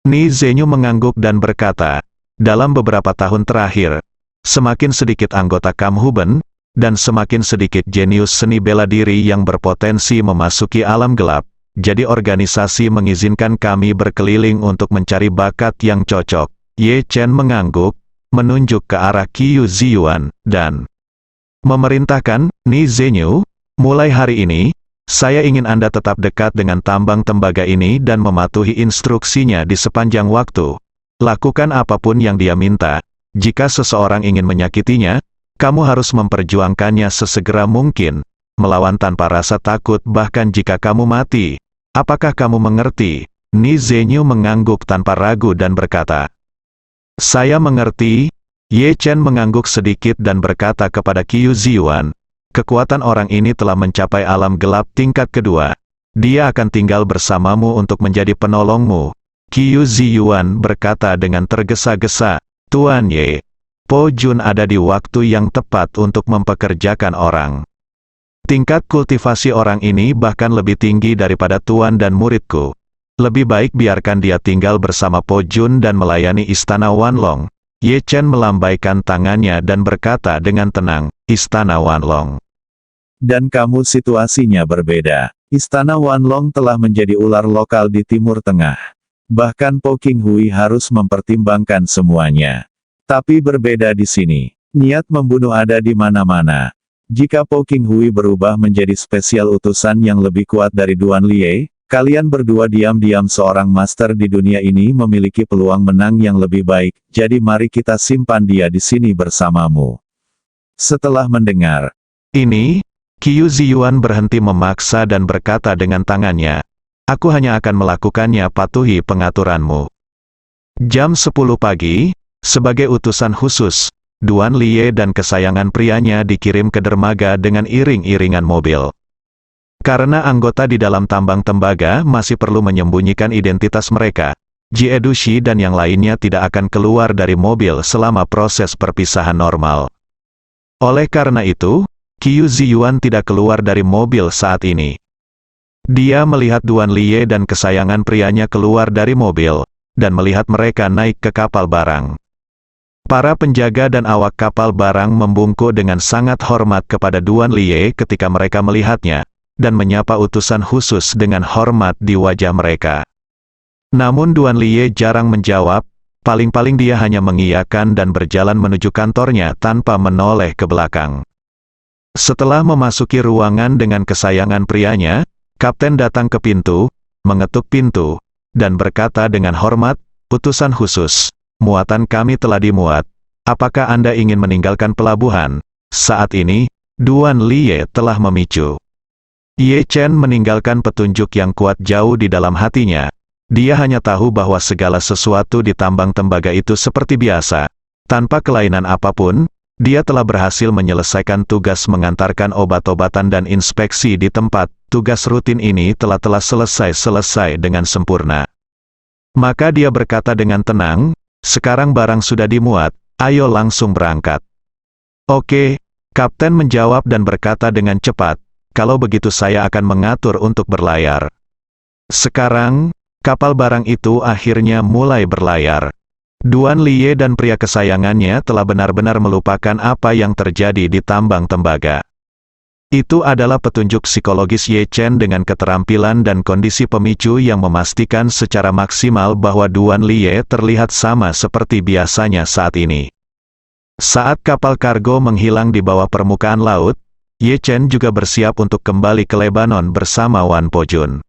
Ni Zhenyu mengangguk dan berkata, dalam beberapa tahun terakhir, semakin sedikit anggota Kamhuben, dan semakin sedikit jenius seni bela diri yang berpotensi memasuki alam gelap, jadi organisasi mengizinkan kami berkeliling untuk mencari bakat yang cocok. Ye Chen mengangguk, menunjuk ke arah Qiu Ziyuan, dan memerintahkan, Ni Zhenyu, mulai hari ini, saya ingin Anda tetap dekat dengan tambang tembaga ini dan mematuhi instruksinya di sepanjang waktu. Lakukan apapun yang dia minta. Jika seseorang ingin menyakitinya, kamu harus memperjuangkannya sesegera mungkin, melawan tanpa rasa takut bahkan jika kamu mati. Apakah kamu mengerti? Ni Zhenyu mengangguk tanpa ragu dan berkata, saya mengerti. Ye Chen mengangguk sedikit dan berkata kepada Qiu Ziyuan, kekuatan orang ini telah mencapai alam gelap tingkat kedua. Dia akan tinggal bersamamu untuk menjadi penolongmu. Qiu Ziyuan berkata dengan tergesa-gesa, Tuan Ye, Po Jun ada di waktu yang tepat untuk mempekerjakan orang. Tingkat kultivasi orang ini bahkan lebih tinggi daripada tuan dan muridku. Lebih baik biarkan dia tinggal bersama Po Jun dan melayani Istana Wanlong. Ye Chen melambaikan tangannya dan berkata dengan tenang, Istana Wanlong. Dan kamu situasinya berbeda. Istana Wanlong telah menjadi ular lokal di Timur Tengah. Bahkan Po Qinghui harus mempertimbangkan semuanya. Tapi berbeda di sini. Niat membunuh ada di mana-mana. Jika Po Qinghui berubah menjadi spesial utusan yang lebih kuat dari DuanLie, kalian berdua diam-diam seorang master di dunia ini memiliki peluang menang yang lebih baik, jadi mari kita simpan dia di sini bersamamu. Setelah mendengar ini, Qiu Ziyuan berhenti memaksa dan berkata dengan tangannya, aku hanya akan melakukannya, patuhi pengaturanmu. Jam 10 pagi, sebagai utusan khusus, DuanLie dan kesayangan prianya dikirim ke dermaga dengan iring-iringan mobil. Karena anggota di dalam tambang tembaga masih perlu menyembunyikan identitas mereka, Jie Dushi dan yang lainnya tidak akan keluar dari mobil selama proses perpisahan normal. Oleh karena itu, Qiu Ziyuan tidak keluar dari mobil saat ini. Dia melihat DuanLie dan kesayangan prianya keluar dari mobil, dan melihat mereka naik ke kapal barang. Para penjaga dan awak kapal barang membungkuk dengan sangat hormat kepada DuanLie ketika mereka melihatnya, dan menyapa utusan khusus dengan hormat di wajah mereka. Namun DuanLie jarang menjawab, paling-paling dia hanya mengiyakan dan berjalan menuju kantornya tanpa menoleh ke belakang. Setelah memasuki ruangan dengan kesayangan prianya, kapten datang ke pintu, mengetuk pintu, dan berkata dengan hormat, utusan khusus, muatan kami telah dimuat. Apakah Anda ingin meninggalkan pelabuhan? Saat ini, DuanLie telah memicu. Ye Chen meninggalkan petunjuk yang kuat jauh di dalam hatinya. Dia hanya tahu bahwa segala sesuatu di tambang tembaga itu seperti biasa. Tanpa kelainan apapun, dia telah berhasil menyelesaikan tugas mengantarkan obat-obatan dan inspeksi di tempat. Tugas rutin ini telah selesai dengan sempurna. Maka dia berkata dengan tenang, sekarang barang sudah dimuat, ayo langsung berangkat. Oke, kapten menjawab dan berkata dengan cepat, kalau begitu saya akan mengatur untuk berlayar. Sekarang, kapal barang itu akhirnya mulai berlayar. DuanLie dan pria kesayangannya telah benar-benar melupakan apa yang terjadi di tambang tembaga. Itu adalah petunjuk psikologis Ye Chen dengan keterampilan dan kondisi pemicu yang memastikan secara maksimal bahwa DuanLie terlihat sama seperti biasanya saat ini. Saat kapal kargo menghilang di bawah permukaan laut, Ye Chen juga bersiap untuk kembali ke Lebanon bersama Wan Po Jun.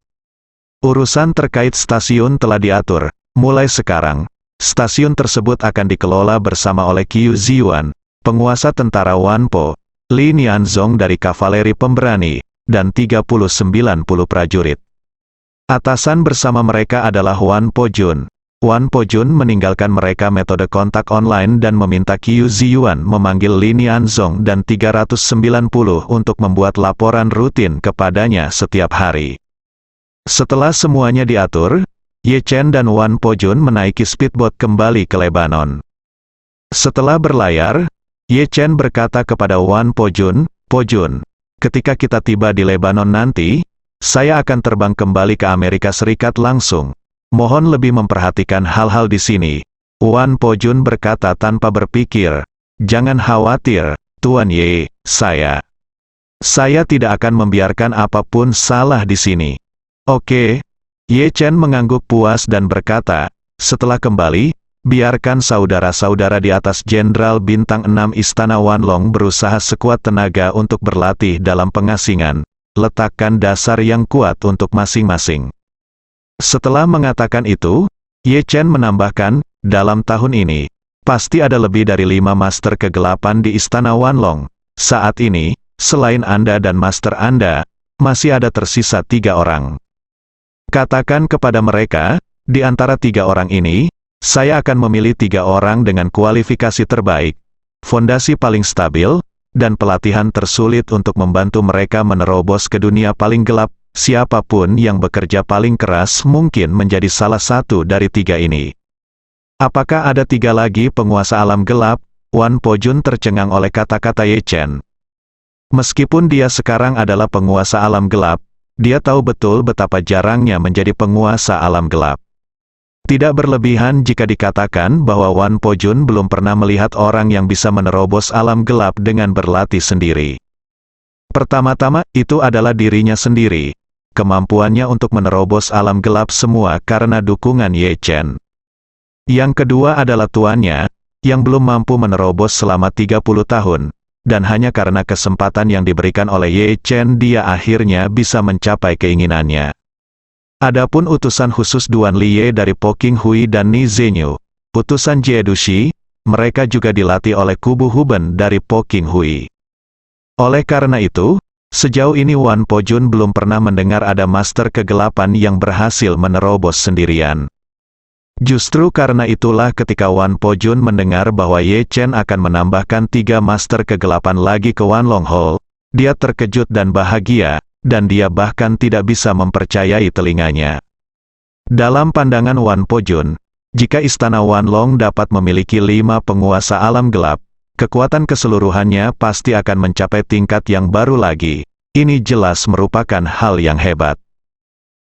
Urusan terkait stasiun telah diatur. Mulai sekarang, stasiun tersebut akan dikelola bersama oleh Qiu Ziyuan, penguasa tentara Wan Po, Li Nianzong dari kavaleri pemberani, dan 30-90 prajurit. Atasan bersama mereka adalah Wan Po Jun. Wan Po Jun meninggalkan mereka metode kontak online dan meminta Qiu Ziyuan memanggil Li Nianzong dan 390 untuk membuat laporan rutin kepadanya setiap hari. Setelah semuanya diatur, Ye Chen dan Wan Po Jun menaiki speedboat kembali ke Lebanon. Setelah berlayar, Ye Chen berkata kepada Wan Po Jun, ketika kita tiba di Lebanon nanti, saya akan terbang kembali ke Amerika Serikat langsung. Mohon lebih memperhatikan hal-hal di sini. Wan Po Jun berkata tanpa berpikir, jangan khawatir, Tuan Ye, saya tidak akan membiarkan apapun salah di sini. Oke. Ye Chen mengangguk puas dan berkata, setelah kembali, biarkan saudara-saudara di atas Jenderal Bintang 6 Istana Wanlong berusaha sekuat tenaga untuk berlatih dalam pengasingan. Letakkan dasar yang kuat untuk masing-masing. Setelah mengatakan itu, Ye Chen menambahkan, dalam tahun ini, pasti ada lebih dari 5 master kegelapan di Istana Wanlong. Saat ini, selain Anda dan master Anda, masih ada tersisa 3 orang. Katakan kepada mereka, di antara 3 orang ini, saya akan memilih 3 orang dengan kualifikasi terbaik, fondasi paling stabil, dan pelatihan tersulit untuk membantu mereka menerobos ke dunia paling gelap. Siapapun yang bekerja paling keras mungkin menjadi salah satu dari 3 ini. Apakah ada 3 lagi penguasa alam gelap? Wan Po Jun tercengang oleh kata-kata Ye Chen. Meskipun dia sekarang adalah penguasa alam gelap, dia tahu betul betapa jarangnya menjadi penguasa alam gelap. Tidak berlebihan jika dikatakan bahwa Wan Po-jun belum pernah melihat orang yang bisa menerobos alam gelap dengan berlatih sendiri. Pertama-tama, itu adalah dirinya sendiri. Kemampuannya untuk menerobos alam gelap semua karena dukungan Ye Chen. Yang kedua adalah tuannya, yang belum mampu menerobos selama 30 tahun, dan hanya karena kesempatan yang diberikan oleh Ye Chen dia akhirnya bisa mencapai keinginannya. Adapun utusan khusus Duan Liye dari Po King Hui dan Ni Zhenyu, utusan Jie Dushi, mereka juga dilatih oleh kubu Huben dari Po King Hui. Oleh karena itu, sejauh ini Wan Po-jun belum pernah mendengar ada master kegelapan yang berhasil menerobos sendirian. Justru karena itulah ketika Wan Po-jun mendengar bahwa Ye Chen akan menambahkan 3 master kegelapan lagi ke Wanlong Hall, dia terkejut dan bahagia, dan dia bahkan tidak bisa mempercayai telinganya. Dalam pandangan Wan Po-jun, jika istana Wanlong dapat memiliki 5 penguasa alam gelap, kekuatan keseluruhannya pasti akan mencapai tingkat yang baru lagi. Ini jelas merupakan hal yang hebat.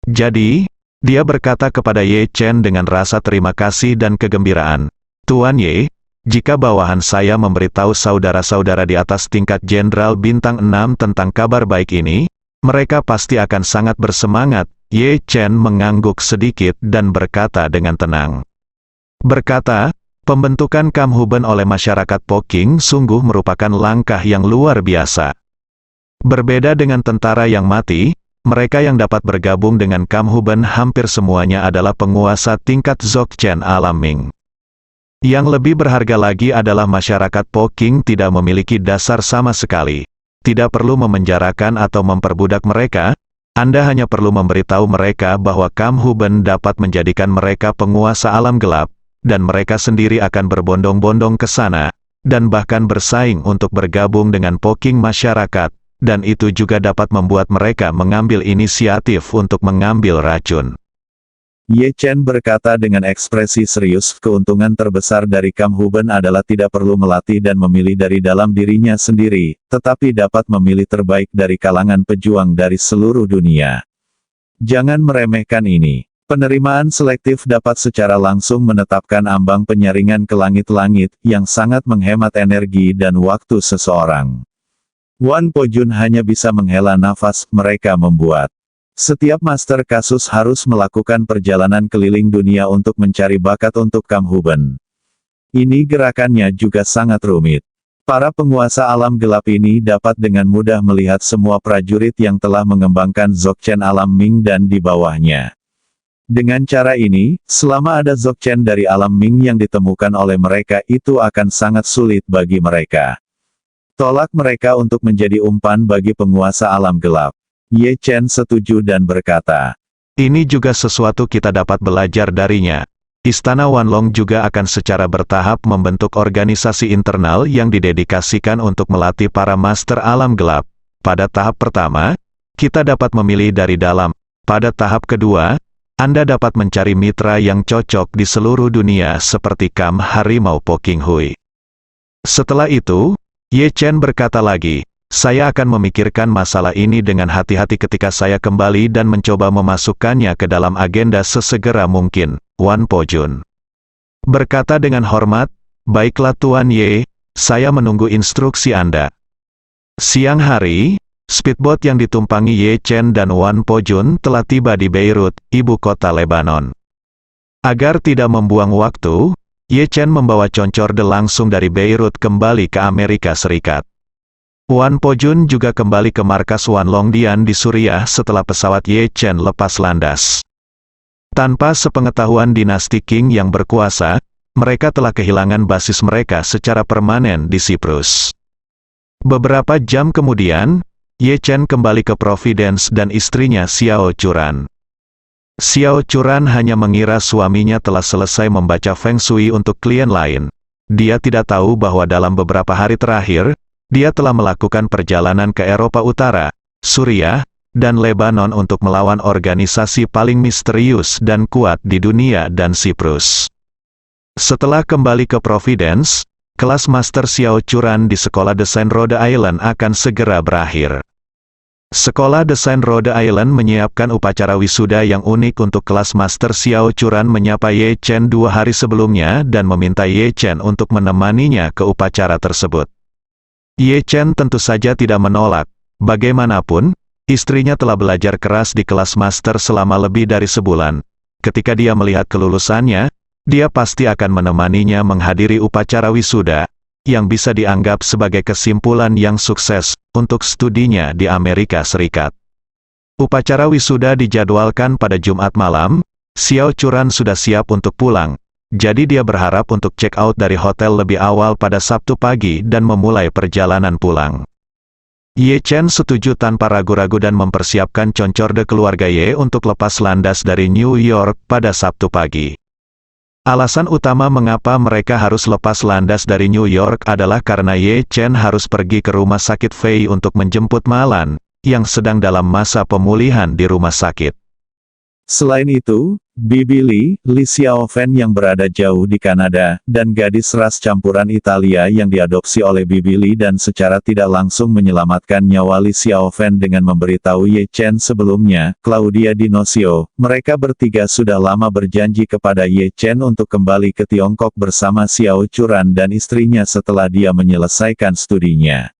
Jadi, dia berkata kepada Ye Chen dengan rasa terima kasih dan kegembiraan, "Tuan Ye, jika bawahan saya memberitahu saudara-saudara di atas tingkat Jenderal Bintang 6 tentang kabar baik ini, mereka pasti akan sangat bersemangat." Ye Chen mengangguk sedikit dan berkata dengan tenang. Berkata, pembentukan Kam Huben oleh masyarakat Poking sungguh merupakan langkah yang luar biasa. Berbeda dengan tentara yang mati, mereka yang dapat bergabung dengan Kam Huben hampir semuanya adalah penguasa tingkat Dzogchen alam Ming. Yang lebih berharga lagi adalah masyarakat Poking tidak memiliki dasar sama sekali. Tidak perlu memenjarakan atau memperbudak mereka, Anda hanya perlu memberitahu mereka bahwa Kam Huben dapat menjadikan mereka penguasa alam gelap, dan mereka sendiri akan berbondong-bondong ke sana, dan bahkan bersaing untuk bergabung dengan Poking masyarakat, dan itu juga dapat membuat mereka mengambil inisiatif untuk mengambil racun. Ye Chen berkata dengan ekspresi serius, keuntungan terbesar dari Kam Huben adalah tidak perlu melatih dan memilih dari dalam dirinya sendiri, tetapi dapat memilih terbaik dari kalangan pejuang dari seluruh dunia. Jangan meremehkan ini. Penerimaan selektif dapat secara langsung menetapkan ambang penyaringan ke langit-langit, yang sangat menghemat energi dan waktu seseorang. Wan Po-jun hanya bisa menghela nafas, mereka membuat. Setiap master kasus harus melakukan perjalanan keliling dunia untuk mencari bakat untuk Kam Huben. Ini gerakannya juga sangat rumit. Para penguasa alam gelap ini dapat dengan mudah melihat semua prajurit yang telah mengembangkan Dzogchen alam Ming dan di bawahnya. Dengan cara ini, selama ada Dzogchen dari alam Ming yang ditemukan oleh mereka itu akan sangat sulit bagi mereka. Tolak mereka untuk menjadi umpan bagi penguasa alam gelap. Ye Chen setuju dan berkata, "Ini juga sesuatu kita dapat belajar darinya. Istana Wanlong juga akan secara bertahap membentuk organisasi internal yang didedikasikan untuk melatih para master alam gelap. Pada tahap pertama, kita dapat memilih dari dalam. Pada tahap kedua, Anda dapat mencari mitra yang cocok di seluruh dunia seperti Kam Harimau Po King Hui." Setelah itu, Ye Chen berkata lagi, "Saya akan memikirkan masalah ini dengan hati-hati ketika saya kembali dan mencoba memasukkannya ke dalam agenda sesegera mungkin." Wan Po-jun berkata dengan hormat, "Baiklah Tuan Ye, saya menunggu instruksi Anda." Siang hari, speedboat yang ditumpangi Ye Chen dan Wan Po-jun telah tiba di Beirut, ibu kota Lebanon. Agar tidak membuang waktu, Ye Chen membawa Concorde langsung dari Beirut kembali ke Amerika Serikat. Wan Po-jun juga kembali ke markas Wanlongdian di Suriah setelah pesawat Ye Chen lepas landas. Tanpa sepengetahuan dinasti Qing yang berkuasa, mereka telah kehilangan basis mereka secara permanen di Siprus. Beberapa jam kemudian, Ye Chen kembali ke Providence dan istrinya Xiao Churan. Xiao Churan hanya mengira suaminya telah selesai membaca Feng Shui untuk klien lain. Dia tidak tahu bahwa dalam beberapa hari terakhir, dia telah melakukan perjalanan ke Eropa Utara, Suriah, dan Lebanon untuk melawan organisasi paling misterius dan kuat di dunia dan Siprus. Setelah kembali ke Providence, kelas Master Xiao Churan di Sekolah Desain Rhode Island akan segera berakhir. Sekolah Desain Rhode Island menyiapkan upacara wisuda yang unik untuk kelas Master. Xiao Churan menyapa Ye Chen 2 hari sebelumnya dan meminta Ye Chen untuk menemaninya ke upacara tersebut. Ye Chen tentu saja tidak menolak. Bagaimanapun, istrinya telah belajar keras di kelas Master selama lebih dari sebulan. Ketika dia melihat kelulusannya, dia pasti akan menemaninya menghadiri upacara wisuda, yang bisa dianggap sebagai kesimpulan yang sukses untuk studinya di Amerika Serikat. Upacara wisuda dijadwalkan pada Jumat malam. Xiao Churan sudah siap untuk pulang, jadi dia berharap untuk check out dari hotel lebih awal pada Sabtu pagi dan memulai perjalanan pulang. Ye Chen setuju tanpa ragu-ragu dan mempersiapkan concorde keluarga Ye untuk lepas landas dari New York pada Sabtu pagi. Alasan utama mengapa mereka harus lepas landas dari New York adalah karena Ye Chen harus pergi ke rumah sakit Fei untuk menjemput Malan, yang sedang dalam masa pemulihan di rumah sakit. Selain itu, Bibi Li Xiaofen yang berada jauh di Kanada, dan gadis ras campuran Italia yang diadopsi oleh Bibi Li dan secara tidak langsung menyelamatkan nyawa Li Xiaofen dengan memberitahu Ye Chen sebelumnya, Claudia Dinosio, mereka bertiga sudah lama berjanji kepada Ye Chen untuk kembali ke Tiongkok bersama Xiao Churan dan istrinya setelah dia menyelesaikan studinya.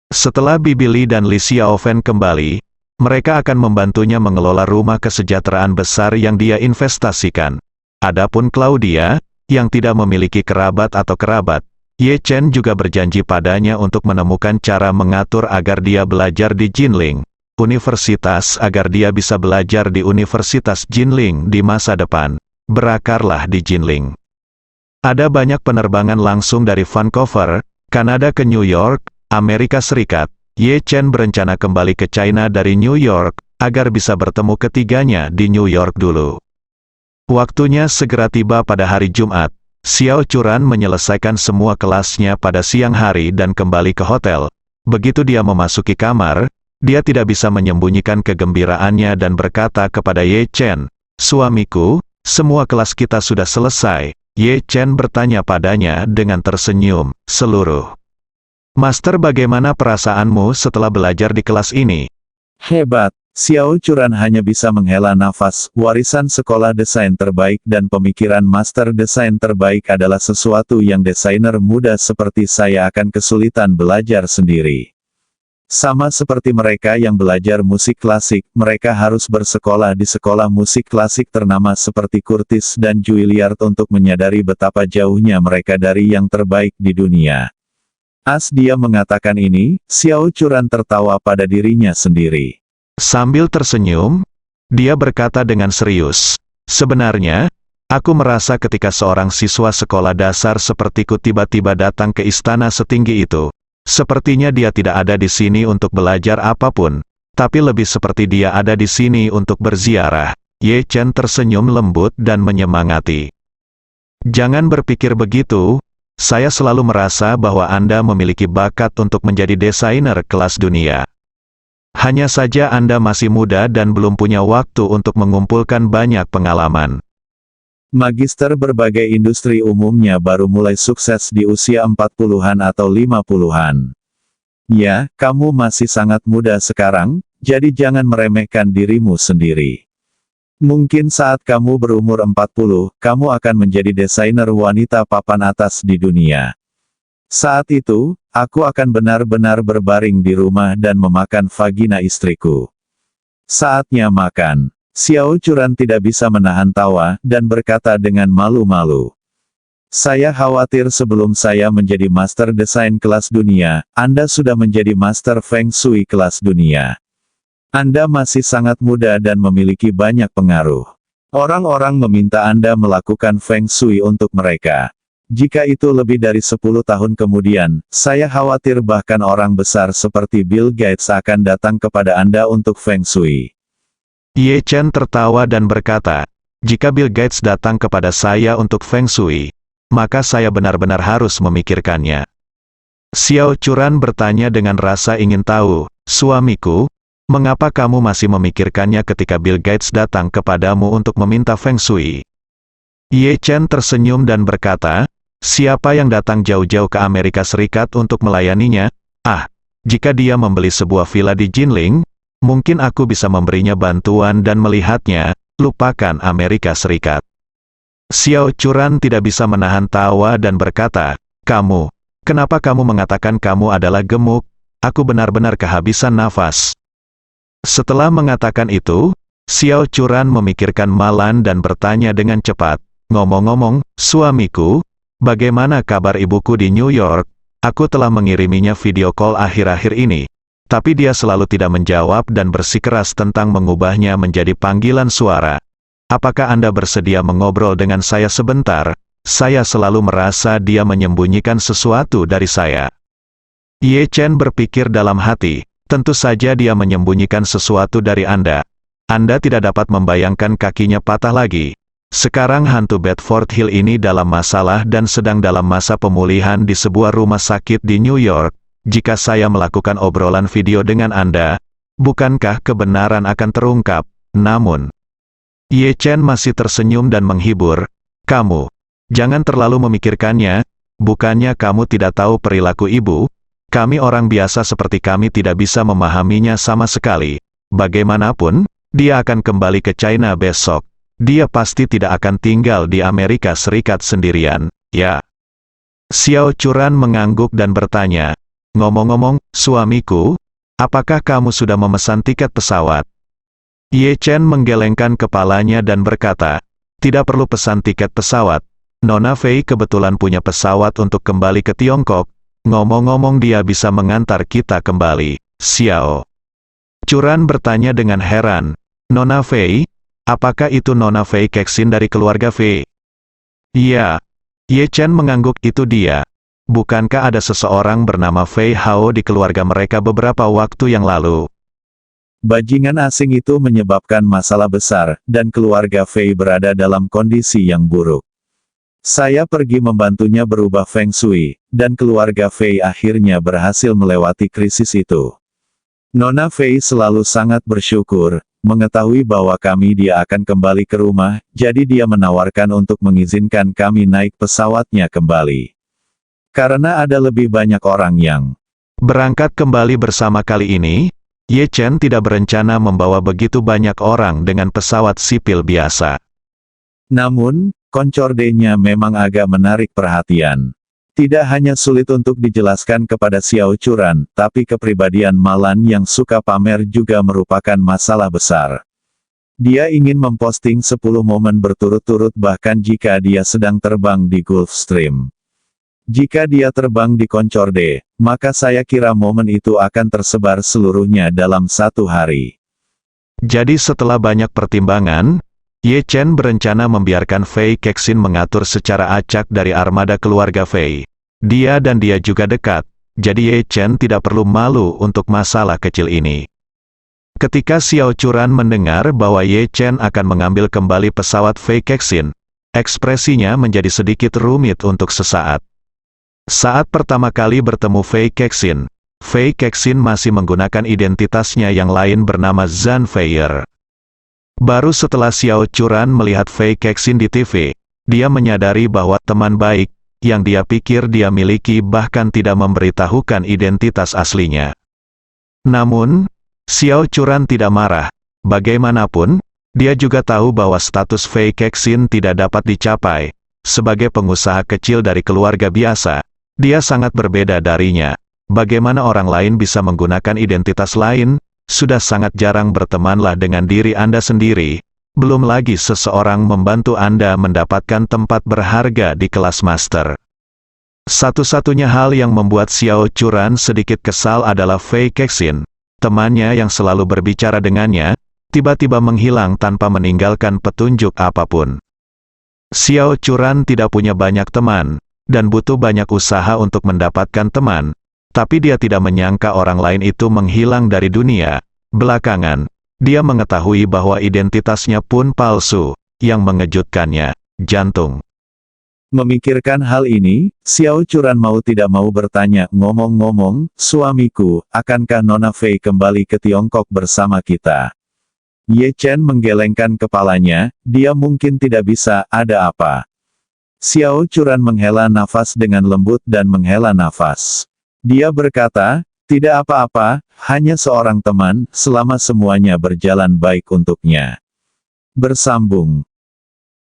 Setelah Bibi Li dan Li Xiaofen kembali, mereka akan membantunya mengelola rumah kesejahteraan besar yang dia investasikan. Adapun Claudia, yang tidak memiliki kerabat atau kerabat, Ye Chen juga berjanji padanya untuk menemukan cara mengatur agar dia belajar di Jinling Universitas agar dia bisa belajar di Universitas Jinling di masa depan. Berakarlah di Jinling. Ada banyak penerbangan langsung dari Vancouver, Kanada ke New York, Amerika Serikat. Ye Chen berencana kembali ke China dari New York, agar bisa bertemu ketiganya di New York dulu. Waktunya segera tiba pada hari Jumat. Xiao Churan menyelesaikan semua kelasnya pada siang hari dan kembali ke hotel. Begitu dia memasuki kamar, dia tidak bisa menyembunyikan kegembiraannya dan berkata kepada Ye Chen, "Suamiku, semua kelas kita sudah selesai." Ye Chen bertanya padanya dengan tersenyum, "Seluruh Master, bagaimana perasaanmu setelah belajar di kelas ini?" Hebat, Xiao Churan hanya bisa menghela nafas. Warisan sekolah desain terbaik dan pemikiran master desain terbaik adalah sesuatu yang desainer muda seperti saya akan kesulitan belajar sendiri. Sama seperti mereka yang belajar musik klasik, mereka harus bersekolah di sekolah musik klasik ternama seperti Curtis dan Juilliard untuk menyadari betapa jauhnya mereka dari yang terbaik di dunia. As dia mengatakan ini, Xiao Churan tertawa pada dirinya sendiri. Sambil tersenyum, dia berkata dengan serius, "Sebenarnya, aku merasa ketika seorang siswa sekolah dasar sepertiku tiba-tiba datang ke istana setinggi itu, sepertinya dia tidak ada di sini untuk belajar apapun, tapi lebih seperti dia ada di sini untuk berziarah." Ye Chen tersenyum lembut dan menyemangati. "Jangan berpikir begitu. Saya selalu merasa bahwa Anda memiliki bakat untuk menjadi desainer kelas dunia. Hanya saja Anda masih muda dan belum punya waktu untuk mengumpulkan banyak pengalaman." Magister berbagai industri umumnya baru mulai sukses di usia 40-an atau 50-an. Ya, kamu masih sangat muda sekarang, jadi jangan meremehkan dirimu sendiri. Mungkin saat kamu berumur 40, kamu akan menjadi desainer wanita papan atas di dunia. Saat itu, aku akan benar-benar berbaring di rumah dan memakan vagina istriku. Saatnya makan. Xiao Churan tidak bisa menahan tawa, dan berkata dengan malu-malu. "Saya khawatir sebelum saya menjadi master desain kelas dunia, Anda sudah menjadi master feng shui kelas dunia. Anda masih sangat muda dan memiliki banyak pengaruh. Orang-orang meminta Anda melakukan feng shui untuk mereka. Jika itu lebih dari 10 tahun kemudian, saya khawatir bahkan orang besar seperti Bill Gates akan datang kepada Anda untuk feng shui." Ye Chen tertawa dan berkata, "Jika Bill Gates datang kepada saya untuk feng shui, maka saya benar-benar harus memikirkannya." Xiao Churan bertanya dengan rasa ingin tahu, "Suamiku, mengapa kamu masih memikirkannya ketika Bill Gates datang kepadamu untuk meminta feng shui?" Ye Chen tersenyum dan berkata, "Siapa yang datang jauh-jauh ke Amerika Serikat untuk melayaninya? Jika dia membeli sebuah villa di Jinling, Mungkin aku bisa memberinya bantuan dan melihatnya, lupakan Amerika Serikat. Xiao Churan tidak bisa menahan tawa dan berkata, kenapa kamu mengatakan kamu adalah gemuk? Aku benar-benar kehabisan nafas. Setelah mengatakan itu, Xiao Churan memikirkan malan dan bertanya dengan cepat, ngomong-ngomong, suamiku, bagaimana kabar ibuku di New York? Aku telah mengiriminya video call akhir-akhir ini. Tapi dia selalu tidak menjawab dan bersikeras tentang mengubahnya menjadi panggilan suara. Apakah Anda bersedia mengobrol dengan saya sebentar? Saya selalu merasa dia menyembunyikan sesuatu dari saya. Ye Chen berpikir dalam hati, tentu saja dia menyembunyikan sesuatu dari Anda. Anda tidak dapat membayangkan kakinya patah lagi. Sekarang hantu Bedford Hill ini dalam masalah dan sedang dalam masa pemulihan di sebuah rumah sakit di New York. Jika saya melakukan obrolan video dengan Anda, bukankah kebenaran akan terungkap? Namun, Ye Chen masih tersenyum dan menghibur. Jangan terlalu memikirkannya, bukannya kamu tidak tahu perilaku ibu? Kami orang biasa seperti kami tidak bisa memahaminya sama sekali. Bagaimanapun, dia akan kembali ke China besok. Dia pasti tidak akan tinggal di Amerika Serikat sendirian, ya. Xiao Churan mengangguk dan bertanya, ngomong-ngomong, suamiku, apakah kamu sudah memesan tiket pesawat? Ye Chen menggelengkan kepalanya dan berkata, tidak perlu pesan tiket pesawat. Nona Fei kebetulan punya pesawat untuk kembali ke Tiongkok. Ngomong-ngomong dia bisa mengantar kita kembali. Xiao Churan bertanya dengan heran, Nona Fei? Apakah itu Nona Fei Kexin dari keluarga Fei? Iya. Ye Chen mengangguk, itu dia. Bukankah ada seseorang bernama Fei Hao di keluarga mereka beberapa waktu yang lalu? Bajingan asing itu menyebabkan masalah besar, dan keluarga Fei berada dalam kondisi yang buruk. Saya pergi membantunya berubah Feng Shui, dan keluarga Fei akhirnya berhasil melewati krisis itu. Nona Fei selalu sangat bersyukur, mengetahui bahwa dia akan kembali ke rumah, jadi dia menawarkan untuk mengizinkan kami naik pesawatnya kembali. Karena ada lebih banyak orang yang berangkat kembali bersama kali ini, Ye Chen tidak berencana membawa begitu banyak orang dengan pesawat sipil biasa. Namun, koncordenya memang agak menarik perhatian. Tidak hanya sulit untuk dijelaskan kepada Xiao Churan, tapi kepribadian Malan yang suka pamer juga merupakan masalah besar. Dia ingin memposting 10 momen berturut-turut bahkan jika dia sedang terbang di Gulfstream. Jika dia terbang di Concorde, maka saya kira momen itu akan tersebar seluruhnya dalam satu hari. Jadi setelah banyak pertimbangan, Ye Chen berencana membiarkan Fei Kexin mengatur secara acak dari armada keluarga Fei. Dia dan dia juga dekat, jadi Ye Chen tidak perlu malu untuk masalah kecil ini. Ketika Xiao Churan mendengar bahwa Ye Chen akan mengambil kembali pesawat Fei Kexin, ekspresinya menjadi sedikit rumit untuk sesaat. Saat pertama kali bertemu Fei Kexin masih menggunakan identitasnya yang lain bernama Zhan Feier. Baru setelah Xiao Churan melihat Fei Kexin di TV, dia menyadari bahwa teman baik, yang dia pikir dia miliki bahkan tidak memberitahukan identitas aslinya. Namun, Xiao Churan tidak marah. Bagaimanapun, dia juga tahu bahwa status Fei Kexin tidak dapat dicapai. Sebagai pengusaha kecil dari keluarga biasa, dia sangat berbeda darinya. Bagaimana orang lain bisa menggunakan identitas lain? Sudah sangat jarang bertemanlah dengan diri Anda sendiri. Belum lagi seseorang membantu Anda mendapatkan tempat berharga di kelas master. Satu-satunya hal yang membuat Xiao Churan sedikit kesal adalah Fei Kexin. Temannya yang selalu berbicara dengannya, tiba-tiba menghilang tanpa meninggalkan petunjuk apapun. Xiao Churan tidak punya banyak teman, dan butuh banyak usaha untuk mendapatkan teman, tapi dia tidak menyangka orang lain itu menghilang dari dunia. Belakangan, dia mengetahui bahwa identitasnya pun palsu, yang mengejutkannya, jantung. Memikirkan hal ini, Xiao Churan mau tidak mau bertanya, ngomong-ngomong, suamiku, akankah Nona Fei kembali ke Tiongkok bersama kita? Ye Chen menggelengkan kepalanya, dia mungkin tidak bisa, ada apa? Xiao Churan menghela nafas dengan lembut dan menghela nafas. Dia berkata, Tidak apa-apa, hanya seorang teman, selama semuanya berjalan baik untuknya. Bersambung.